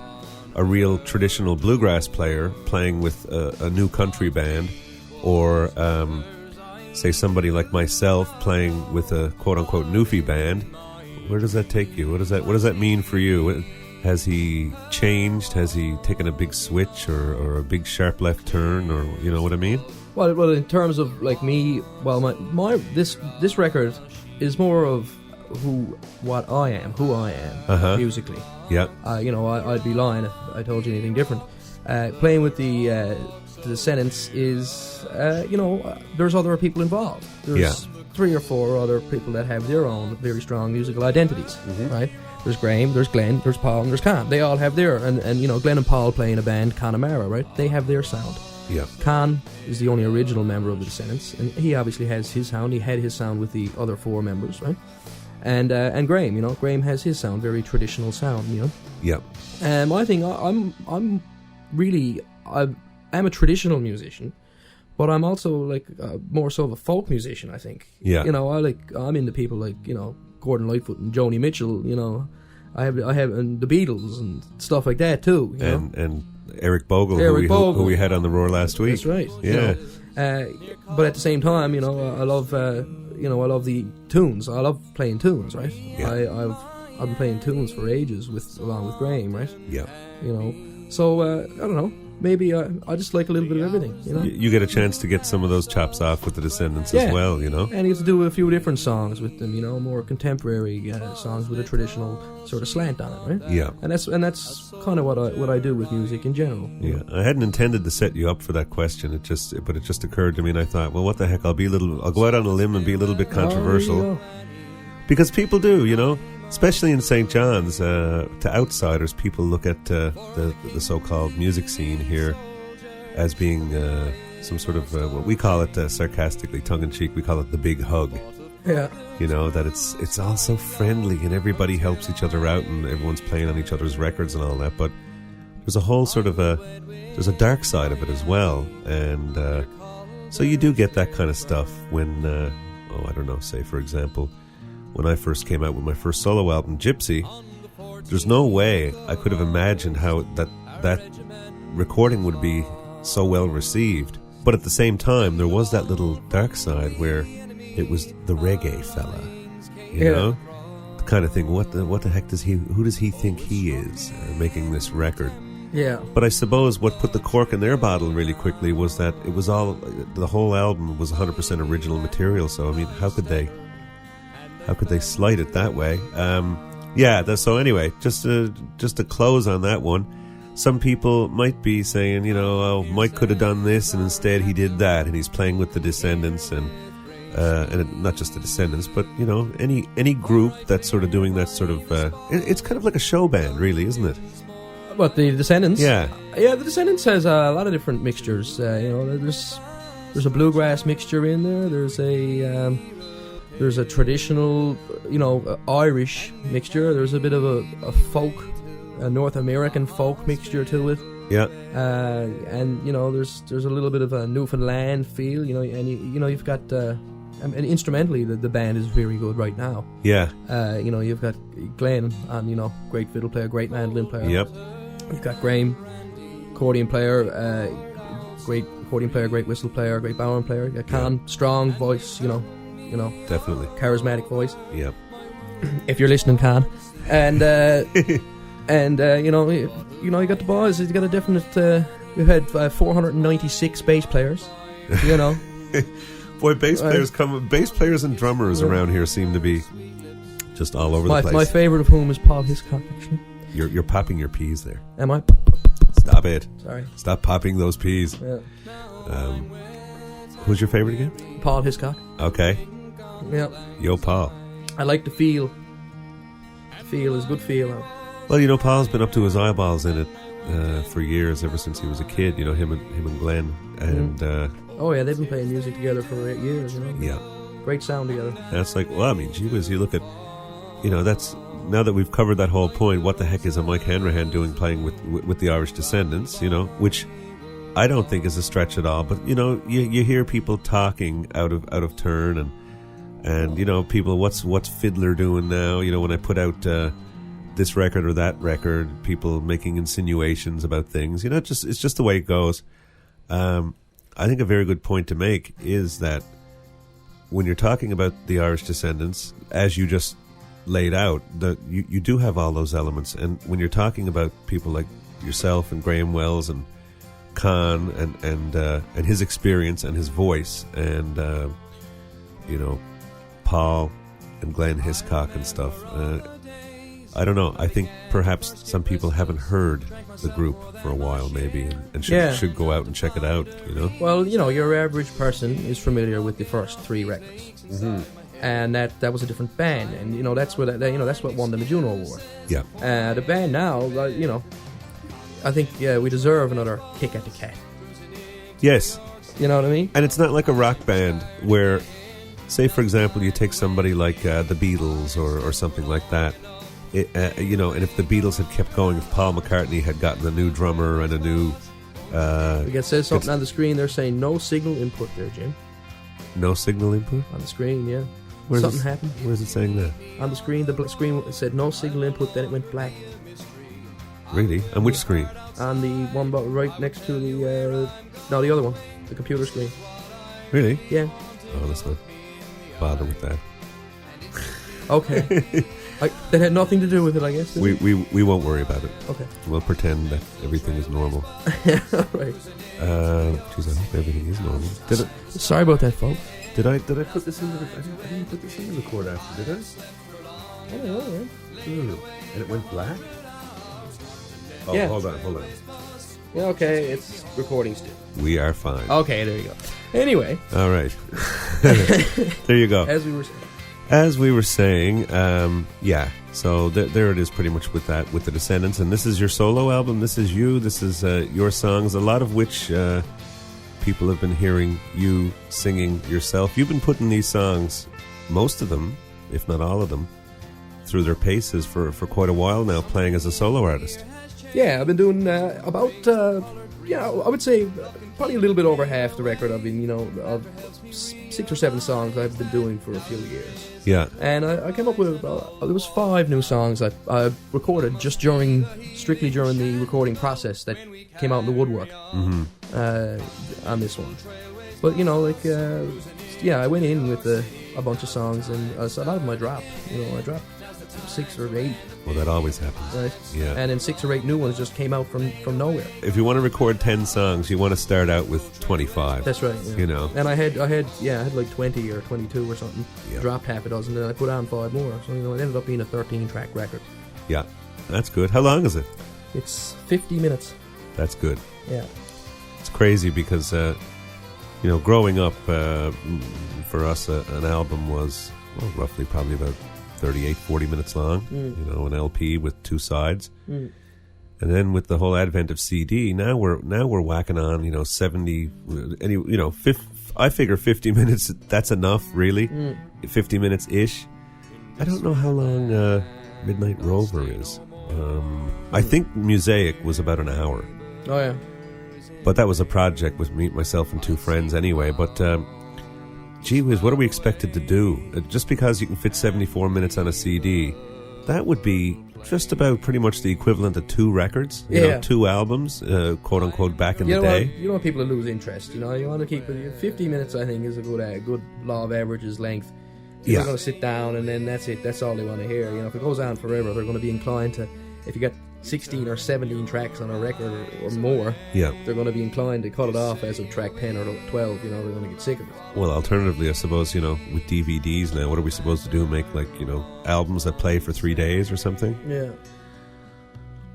a real traditional bluegrass player playing with a new country band, or say somebody like myself playing with a quote-unquote newfie band. Where does that take you? What does that mean for you? Has he changed? Has he taken a big switch or a big sharp left turn, or you know what I mean? Well, in terms of like me, this record is more of who I am musically. Yeah. I'd be lying if I told you anything different. Playing with the Descendants is, there's other people involved. There's 3 or 4 other people that have their own very strong musical identities, right? There's Graham, there's Glenn, there's Paul, and there's Con. They all have their, and Glenn and Paul play in a band, Connemara, right? They have their sound. Yeah. Con is the only original member of the Descendants, and he obviously has his sound. He had his sound with the other 4 members, right? And Graham, Graham has his sound, very traditional sound, Yeah. And my thing, I'm a traditional musician, but I'm also like more so of a folk musician, I think. Yeah. I'm into people like Gordon Lightfoot and Joni Mitchell. I have and the Beatles and stuff like that too. And Eric Bogle, who we had on the Roar last week. That's right. Yeah. But at the same time, I love I love the tunes. I love playing tunes, right? Yeah. I've been playing tunes for ages along with Graham, right? Yeah. So I don't know. Maybe I just like a little bit of everything, You get a chance to get some of those chops off with the Descendants as well, And you get to do a few different songs with them, more contemporary songs with a traditional sort of slant on it, right? Yeah. And that's kind of what I do with music in general. Yeah. I hadn't intended to set you up for that question. It just occurred to me, and I thought, well, what the heck? I'll go out on a limb and be a little bit controversial, because people do, especially in St. John's, to outsiders, people look at the so-called music scene here as being some sort of, what we call it sarcastically, tongue-in-cheek, we call it the big hug. Yeah. That it's all so friendly and everybody helps each other out and everyone's playing on each other's records and all that, but there's a whole sort of there's a dark side of it as well, and so you do get that kind of stuff when, I don't know, say for example, when I first came out with my first solo album, Gypsy, there's no way I could have imagined how that recording would be so well received. But at the same time, there was that little dark side where it was the reggae fella, you know? The kind of thing, what the heck who does he think he is making this record? Yeah. But I suppose what put the cork in their bottle really quickly was that it was the whole album was 100% original material, so I mean, how could they slight it that way? So anyway, just to close on that one, some people might be saying, Mike could have done this and instead he did that, and he's playing with the Descendants and not just the Descendants, but any group that's sort of doing that sort of it's kind of like a show band, really, isn't it? What, the Descendants? Yeah. Yeah, the Descendants has a lot of different mixtures. There's a bluegrass mixture in there. There's a traditional, Irish mixture. There's a bit of a folk, a North American folk mixture to it. Yeah. And there's a little bit of a Newfoundland feel. And you've got. And instrumentally, the band is very good right now. Yeah. You've got Glenn on, great fiddle player, great mandolin player. Yep. You've got Graham, accordion player, great accordion player, great whistle player, great bowing player. You got Con, strong voice, definitely charismatic voice. Yep. If you're listening, Con, and you got the boys. You got a definite. We've had 496 bass players. Boy, bass players and drummers around here seem to be just all over the place. My favourite of whom is Paul Hiscock, actually. You're popping your peas there. Am I? Stop it. Sorry. Stop popping those peas. Yeah. Who's your favourite again? Paul Hiscock. Okay. Yeah. Yo, Paul. I like the feel. Feel is good feel. Well, Paul's been up to his eyeballs in it for years, ever since he was a kid. Him and Glenn. And... oh yeah, they've been playing music together for 8 years. Yeah. Great sound together. That's gee whiz, you look at, that's, now that we've covered that whole point, what the heck is a Mike Hanrahan doing playing with the Irish Descendants, which I don't think is a stretch at all, but, you hear people talking out of turn and people, what's Fidler doing now, when I put out this record or that record, people making insinuations about things, it's just the way it goes. I think a very good point to make is that when you're talking about the Irish Descendants, as you just laid out, you do have all those elements. And when you're talking about people like yourself and Graham Wells and Con and his experience and his voice and Paul and Glenn Hiscock and stuff, I don't know. I think perhaps some people haven't heard the group for a while, maybe, and should go out and check it out. Well, your average person is familiar with the first 3 records, and that was a different band, and that's what that's what won them a Juno Award. Yeah. The band now, I think we deserve another kick at the cat. Yes. You know what I mean? And it's not like a rock band where, say, for example, you take somebody like the Beatles or something like that. And if the Beatles had kept going, if Paul McCartney had gotten a new drummer and a new... it says something on the screen. They're saying no signal input there, Jim. No signal input? On the screen, yeah. Something happened. Where's it saying that? On the screen, screen said no signal input, then it went black. Really? On which screen? On the one right next to the... the other one. The computer screen. Really? Yeah. Oh, let's not bother with that. Okay. That had nothing to do with it, I guess. We won't worry about it. Okay. We'll pretend that everything is normal. Right. Geez, I hope everything is normal. Sorry about that, folks. Did I put this in the? I didn't put this in the record after, did I? Oh, yeah. And it went black. Oh, yeah. Hold on. Yeah, okay, it's recording still. We are fine. Okay, there you go. Anyway. All right. There you go. As we were saying. Yeah. So there it is, pretty much with the Descendants, and this is your solo album. This is you. This is your songs, a lot of which people have been hearing you singing yourself. You've been putting these songs, most of them, if not all of them, through their paces for quite a while now, playing as a solo artist. Yeah, I've been doing about, I would say probably a little bit over half the record. I've been, of 6 or 7 songs I've been doing for a few years. Yeah. And I came up with there was 5 new songs I recorded just strictly during the recording process that came out in the woodwork on this one. But, I went in with a bunch of songs, and a lot of them I dropped. I dropped 6 or 8. Well, that always happens. Right. Yeah. And then 6 or 8 new ones just came out from nowhere. If you want to record 10 songs, you want to start out with 25. That's right. Yeah. And I had like 20 or 22 or something. Yeah. Dropped half a dozen, and I put on 5 more. So it ended up being a 13-track record. Yeah, that's good. How long is it? It's 50 minutes. That's good. Yeah. It's crazy because growing up, for us, an album was roughly probably about 38, 40 minutes long, an LP with 2 sides. And then with the whole advent of CD, now we're whacking on 70 I figure 50 minutes, that's enough, really. 50 minutes ish. I don't know how long Midnight Rover is. I think Mosaic was about an hour. Oh yeah. But that was a project with me, myself, and two friends anyway. But gee whiz, what are we expected to do? Just because you can fit 74 minutes on a CD, that would be just about pretty much the equivalent of 2 records, you know, 2 albums, quote unquote, back in the day. You don't want people to lose interest. You want to keep it. 50 minutes, I think, is a good law of averages length. They're going to sit down and then that's it. That's all they want to hear. If it goes on forever, they're going to be inclined to. If you got 16 or 17 tracks on a record or more, they're going to be inclined to cut it off as of track 10 or 12. They're going to get sick of it. Well, alternatively, I suppose, with DVDs now, what are we supposed to do? Make, albums that play for 3 days or something? Yeah.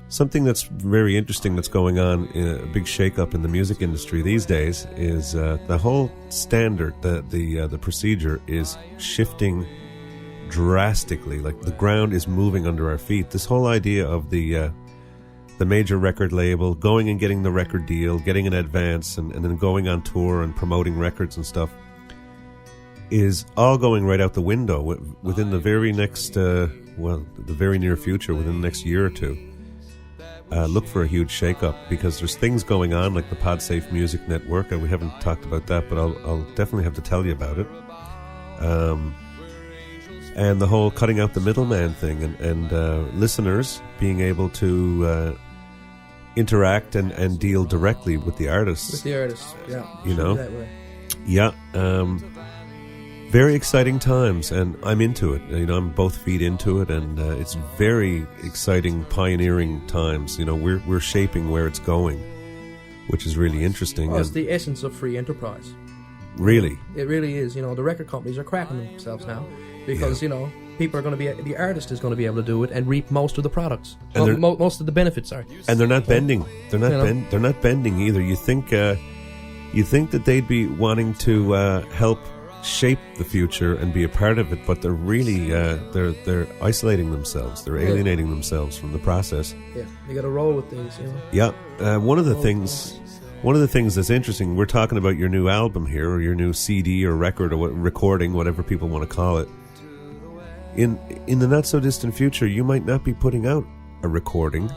Something that's very interesting that's going on, a big shake-up in the music industry these days, is the whole standard, the procedure is shifting drastically. Like, the ground is moving under our feet. This whole idea of the major record label going and getting the record deal, getting an advance, and then going on tour and promoting records and stuff is all going right out the window within the very next, the very near future, within the next year or two. Look for a huge shake-up, because there's things going on like the Podsafe Music Network, and we haven't talked about that, but I'll definitely have to tell you about it. And the whole cutting out the middleman thing, and listeners being able to interact and deal directly with the artists. With the artists, yeah. That way. Yeah. Very exciting times, and I'm into it. I'm both feet into it, and it's very exciting, pioneering times. We're shaping where it's going, which is really interesting. Well, it's the essence of free enterprise. Really? It really is. The record companies are crapping themselves now because, people are going to be, the artist is going to be able to do it and reap most of the products, most of the benefits. Sorry. And they're not bending. They're not bending either. You think that they'd be wanting to help shape the future and be a part of it, but they're really they're isolating themselves. They're alienating themselves from the process. Yeah, you got to roll with things. Yeah, one of the things that's interesting. We're talking about your new album here, or your new CD or record or recording, whatever people want to call it. In the not so distant future, you might not be putting out a recording,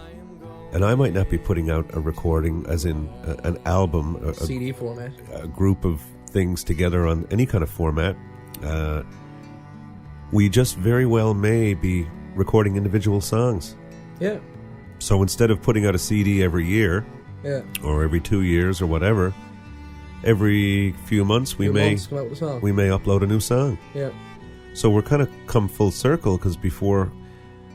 and I might not be putting out a recording, as in an album, a CD format, a group of things together on any kind of format. We just very well may be recording individual songs. Yeah. So instead of putting out a CD every year, or every 2 years or whatever, every few months we may upload a new song. Yeah. So we're kind of come full circle, because before,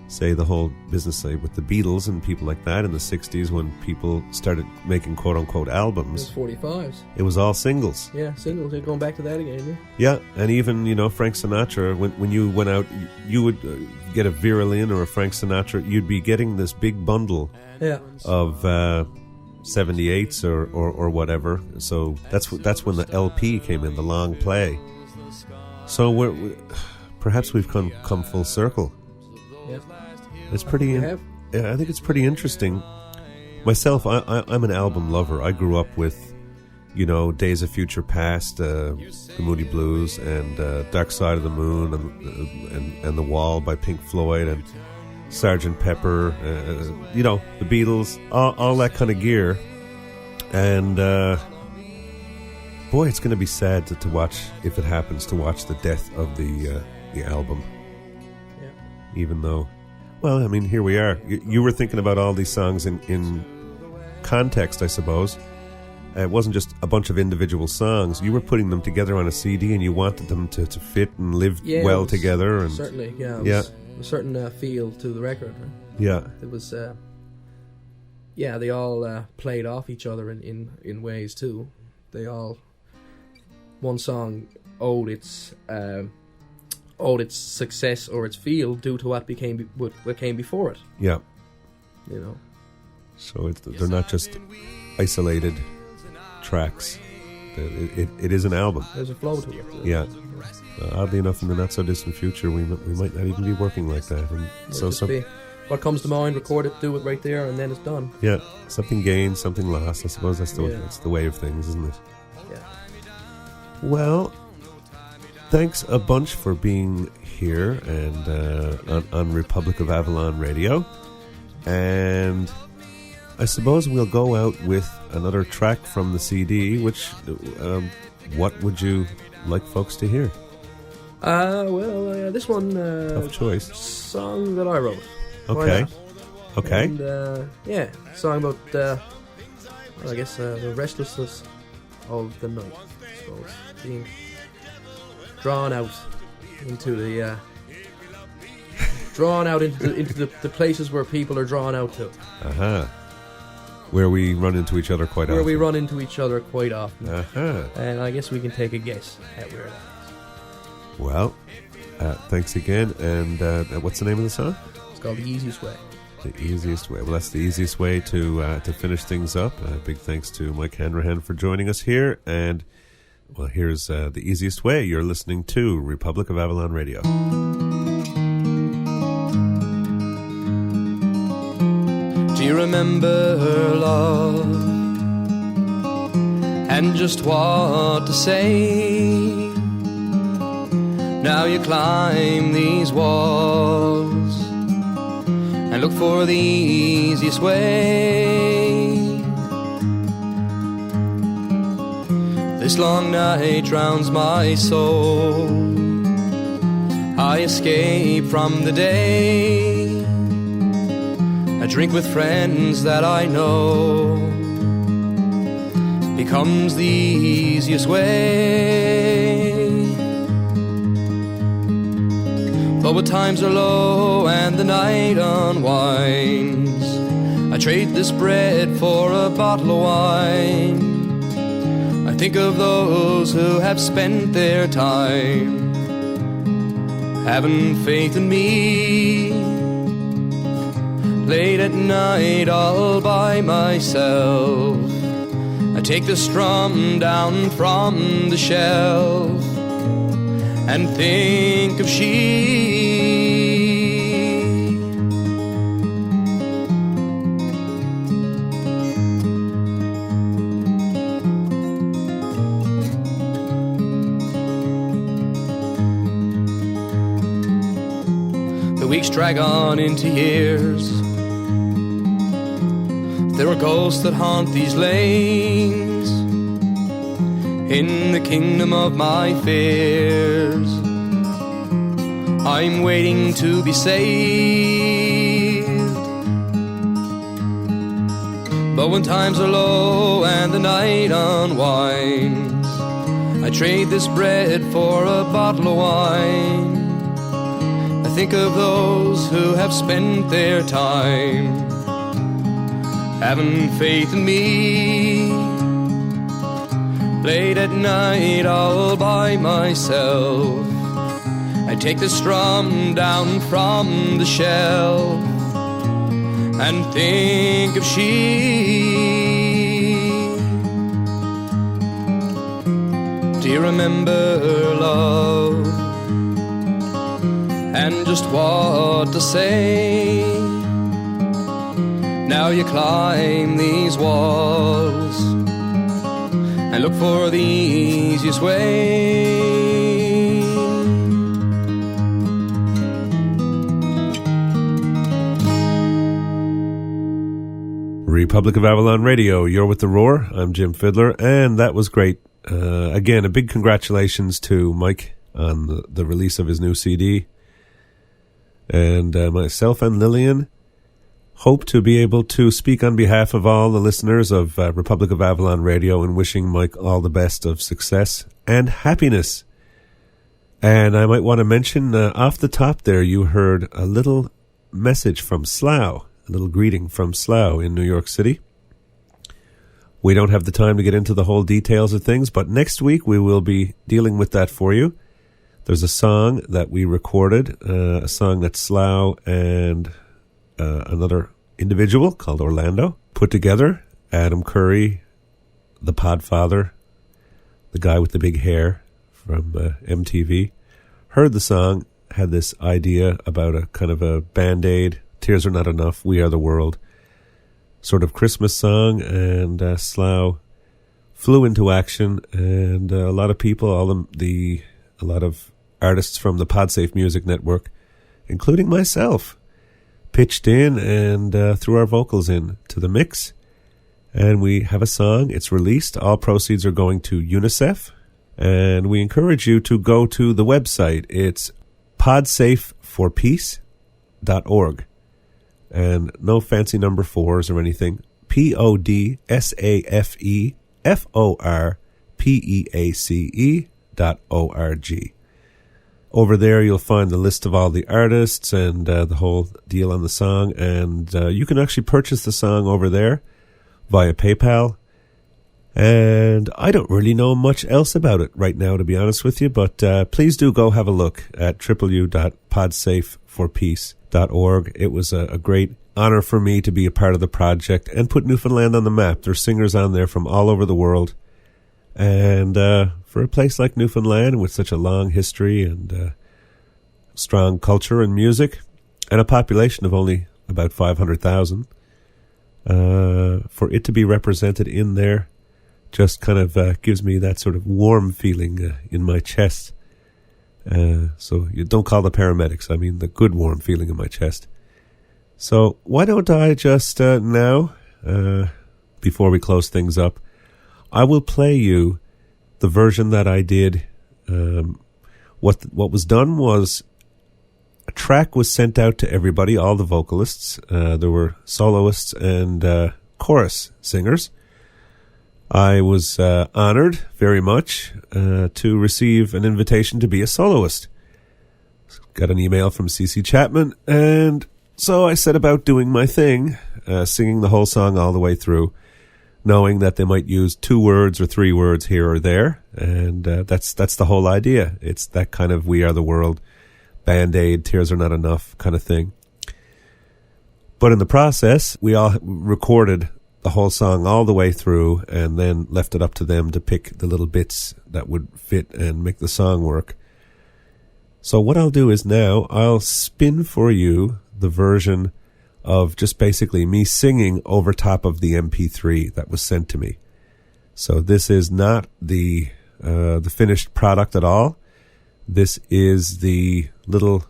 say, the whole business with the Beatles and people like that in the 60s, when people started making quote-unquote albums. It was 45s. It was all singles. Yeah, singles. You're going back to that again, yeah. And even, Frank Sinatra, when you went out, you would get a Violin or a Frank Sinatra, you'd be getting this big bundle of 78s or whatever. So that's when the LP came in, the long play. So perhaps we've come full circle. Yeah. It's pretty. Yeah, I think it's pretty interesting. Myself, I'm an album lover. I grew up with, Days of Future Past, the Moody Blues, and Dark Side of the Moon, and The Wall by Pink Floyd, and Sgt. Pepper, the Beatles, all that kind of gear. And boy, it's going to be sad to watch, if it happens, to watch the death of the album. Yeah. Even though, well, I mean, here we are. You were thinking about all these songs in context, I suppose. It wasn't just a bunch of individual songs. You were putting them together on a CD, and you wanted them to fit and live well together. And certainly, yeah. A certain feel to the record. Right? Yeah. It was, they all played off each other in ways too. They all, one song owed its success or its feel due to what came before it. Yeah. So they're not just isolated tracks. It is an album. There's a flow to it. Yeah. Oddly enough, in the not so distant future, we might not even be working like that. And what comes to mind, record it, do it right there, and then it's done. Yeah, something gained, something lost. I suppose that's the way of things, isn't it? Yeah. Well, thanks a bunch for being here and on Republic of Avalon Radio. And I suppose we'll go out with another track from the CD, which, what would you like folks to hear? This one... Tough choice. Song that I wrote. Okay. Okay. And, song about, I guess, the restlessness of the night, I suppose. Being drawn out into the... drawn out into the places where people are drawn out to. Uh-huh. Where we run into each other quite often. Where we run into each other quite often. Uh-huh. And I guess we can take a guess at where that is. Well, thanks again. And what's the name of the song? It's called The Easiest Way. The Easiest Way. Well, that's the easiest way to finish things up. Big thanks to Mike Hanrahan for joining us here. And, well, here's The Easiest Way. You're listening to Republic of Avalon Radio. Do you remember love and just what to say? Now you climb these walls and look for the easiest way. This long night drowns my soul. I escape from the day. I drink with friends that I know. Becomes the easiest way. But when times are low and the night unwinds, I trade this bread for a bottle of wine. I think of those who have spent their time having faith in me. Late at night all by myself, I take the strum down from the shelf and think of she. The weeks drag on into years. There are ghosts that haunt these lanes in the kingdom of my fears. I'm waiting to be saved. But when times are low and the night unwinds, I trade this bread for a bottle of wine. I think of those who have spent their time having faith in me. Late at night all by myself, I take the strum down from the shelf and think of she. Do you remember love and just what to say? Now you climb these walls and look for the easiest way. Republic of Avalon Radio, you're with The Roar. I'm Jim Fidler, and that was great. Again, a big congratulations to Mike on the release of his new CD. And myself and Lillian hope to be able to speak on behalf of all the listeners of Republic of Avalon Radio in wishing Mike all the best of success and happiness. And I might want to mention, off the top there, you heard a little message from Slau, a little greeting from Slau in New York City. We don't have the time to get into the whole details of things, but next week we will be dealing with that for you. There's a song that we recorded, a song that Slau and another individual called Orlando put together. Adam Curry, the Podfather, the guy with the big hair from MTV, heard the song, had this idea about a kind of a Band-Aid Tears Are Not Enough, We Are the World sort of Christmas song, and Slau flew into action, and a lot of people, a lot of artists from the Podsafe Music Network, including myself, pitched in and threw our vocals in to the mix. And we have a song. It's released. All proceeds are going to UNICEF. And we encourage you to go to the website. It's podsafeforpeace.org. And no fancy number 4s or anything. PODSAFEFORPEACE.org. Over there, you'll find the list of all the artists and the whole deal on the song. And you can actually purchase the song over there via PayPal. And I don't really know much else about it right now, to be honest with you. But please do go have a look at www.podsafeforpeace.org. It was a great honor for me to be a part of the project and put Newfoundland on the map. There's singers on there from all over the world. And for a place like Newfoundland with such a long history and strong culture and music and a population of only about 500,000, for it to be represented in there just kind of gives me that sort of warm feeling in my chest. So you don't call the paramedics, I mean the good warm feeling in my chest. So why don't I just now, before we close things up, I will play you the version that I did. What was done was a track was sent out to everybody, all the vocalists. There were soloists and chorus singers. I was honored very much to receive an invitation to be a soloist. Got an email from CC Chapman, and so I set about doing my thing, singing the whole song all the way through, knowing that they might use 2 words or 3 words here or there, and that's the whole idea. It's that kind of We Are the World, Band-Aid, Tears Are Not Enough kind of thing. But in the process, we all recorded the whole song all the way through and then left it up to them to pick the little bits that would fit and make the song work. So what I'll do is now I'll spin for you the version of just basically me singing over top of the MP3 that was sent to me. So this is not the finished product at all. This is the little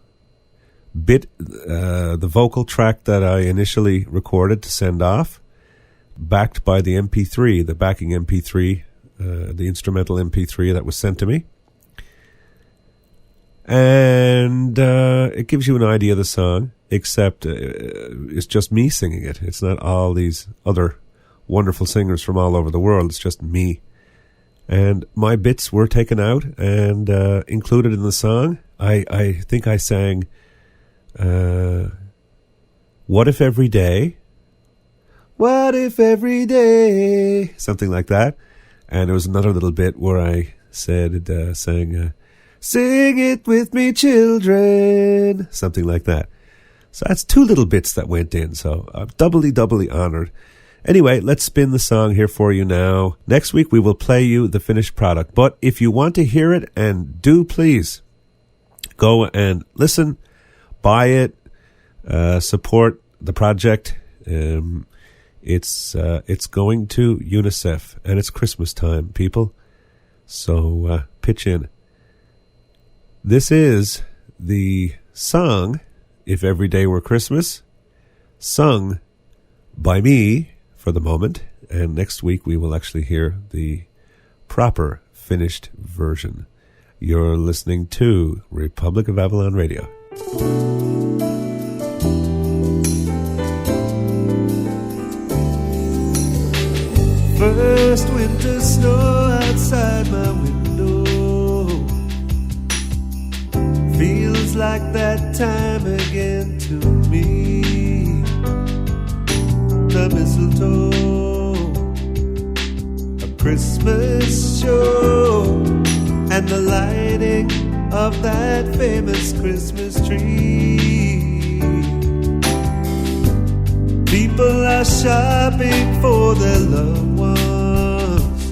bit, the vocal track that I initially recorded to send off, backed by the MP3, the backing MP3, the instrumental MP3 that was sent to me. And it gives you an idea of the song, except it's just me singing it. It's not all these other wonderful singers from all over the world. It's just me. And my bits were taken out and included in the song. I think I sang, What If Every Day? What if every day? Something like that. And there was another little bit where I sang, Sing it with me, children. Something like that. So that's 2 little bits that went in. So I'm doubly honored. Anyway, let's spin the song here for you now. Next week we will play you the finished product. But if you want to hear it, and do please go and listen, buy it, support the project. It's going to UNICEF, and it's Christmas time, people. So pitch in. This is the song, If Every Day Were Christmas, sung by me for the moment. And next week we will actually hear the proper finished version. You're listening to Republic of Avalon Radio. First winter snow outside my window feels like that time again to me. The mistletoe, a Christmas show, and the lighting of that famous Christmas tree. People are shopping for their loved ones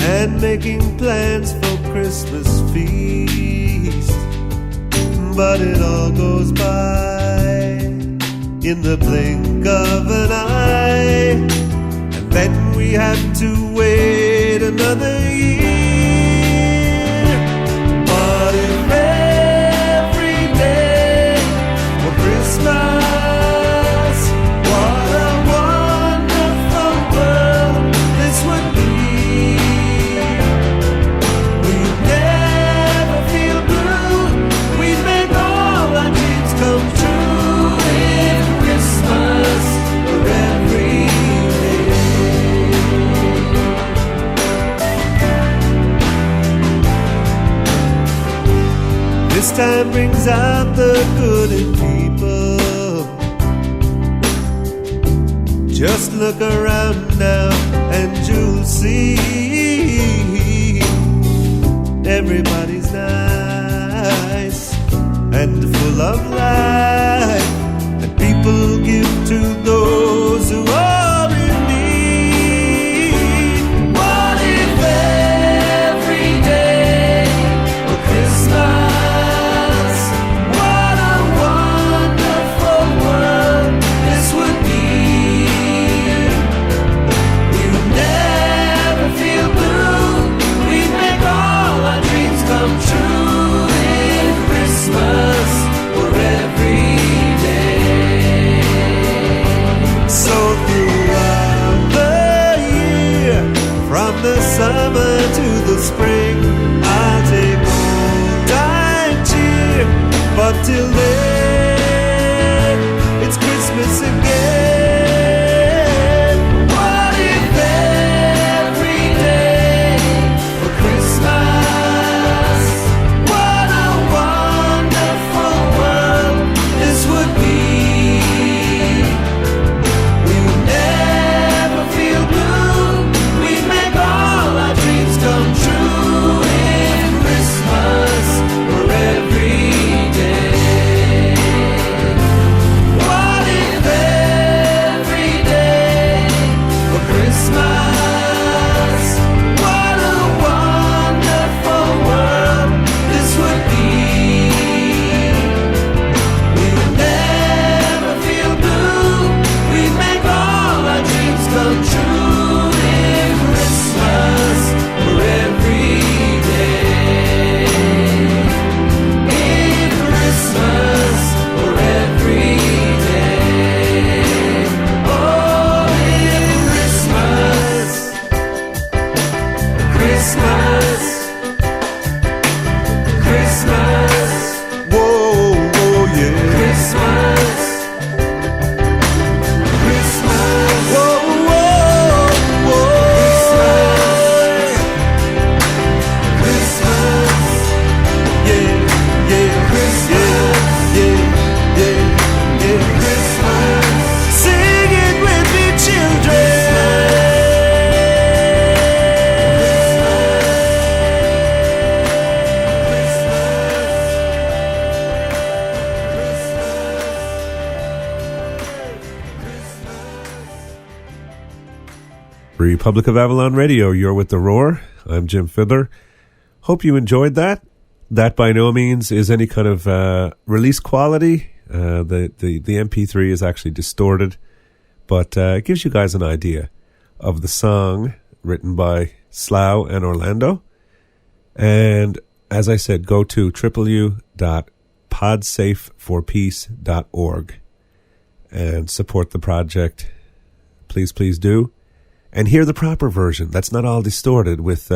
and making plans for Christmas feast. but it all goes by in the blink of an eye, and then we have to wait another year. But if every day were Christmas, what a wonderful world this would be. We'd never feel blue, we'd make all our dreams come true if Christmas were every day. This time brings out the good in people. Just look around now and you'll see everybody's nice and full of life, and people give to those who are in need. What if every day were Christmas? What a wonderful world this would be. We would never feel blue, we'd make all our dreams come true if Christmas were every day. So throughout the year, from the summer to the spring, I'll take old time cheer, but till then, it's Christmas again. What if every day were Christmas? What a wonderful world this would be. We would never feel blue, we'd make all our dreams come true if Christmas were every day. What if every day were Christmas? What a wonderful world this would be. We would never feel blue, we'd make all our dreams come true if Christmas were every day. If Christmas were every day. Oh, if Christmas, Christmas, Christmas, whoa, whoa, yeah. Christmas, Christmas, whoa, whoa, whoa. Christmas, yeah, yeah, Christmas, yeah, yeah, yeah, Christmas. Sing it with me, children. Republic of Avalon Radio, you're with The Roar. I'm Jim Fidler. Hope you enjoyed that. That by no means is any kind of release quality. The MP3 is actually distorted, but it gives you guys an idea of the song written by Slau and Orlando. And as I said, go to www.podsafeforpeace.org and support the project. Please, please do. And hear the proper version. That's not all distorted with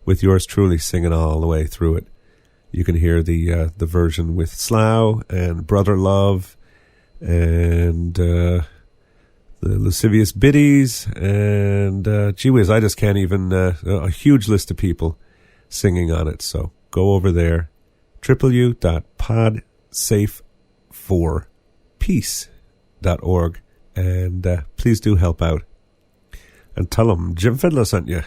yours truly singing all the way through it. You can hear the version with Slau and Brother Love and the Lascivious Biddies and gee whiz, I just can't even a huge list of people singing on it. So go over there, www.podsafeforpeace.org, and please do help out. And tell them Jim Fidler sent you.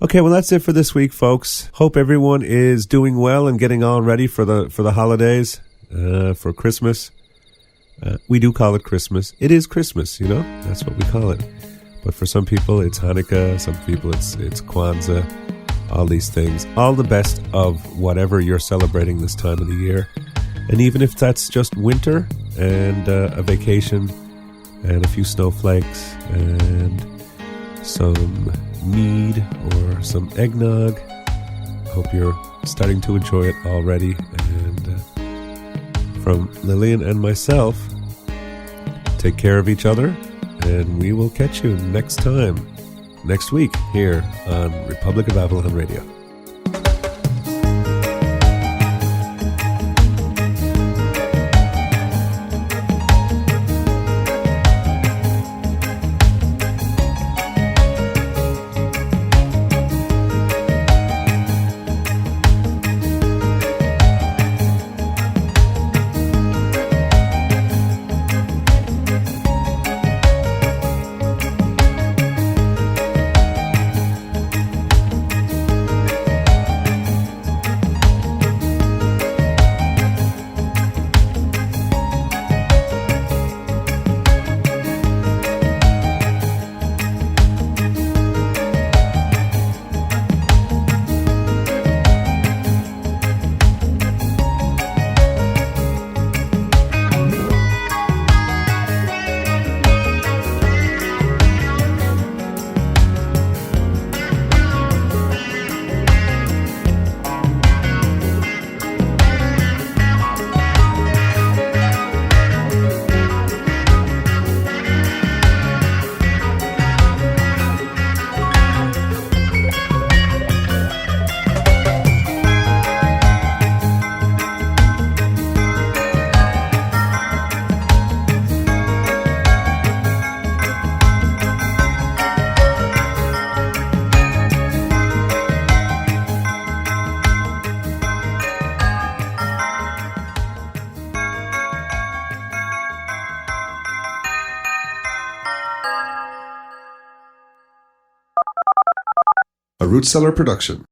Okay, well that's it for this week, folks. Hope everyone is doing well and getting all ready for the holidays, for Christmas. We do call it Christmas. It is Christmas, you know. That's what we call it. But for some people, it's Hanukkah. Some people, it's Kwanzaa. all these things. All the best of whatever you're celebrating this time of the year. And even if that's just winter and a vacation and a few snowflakes and some mead or some eggnog, I hope you're starting to enjoy it already. And from Lillian and myself, take care of each other, and we will catch you next week here on Republic of Avalon Radio. A Rootcellar production.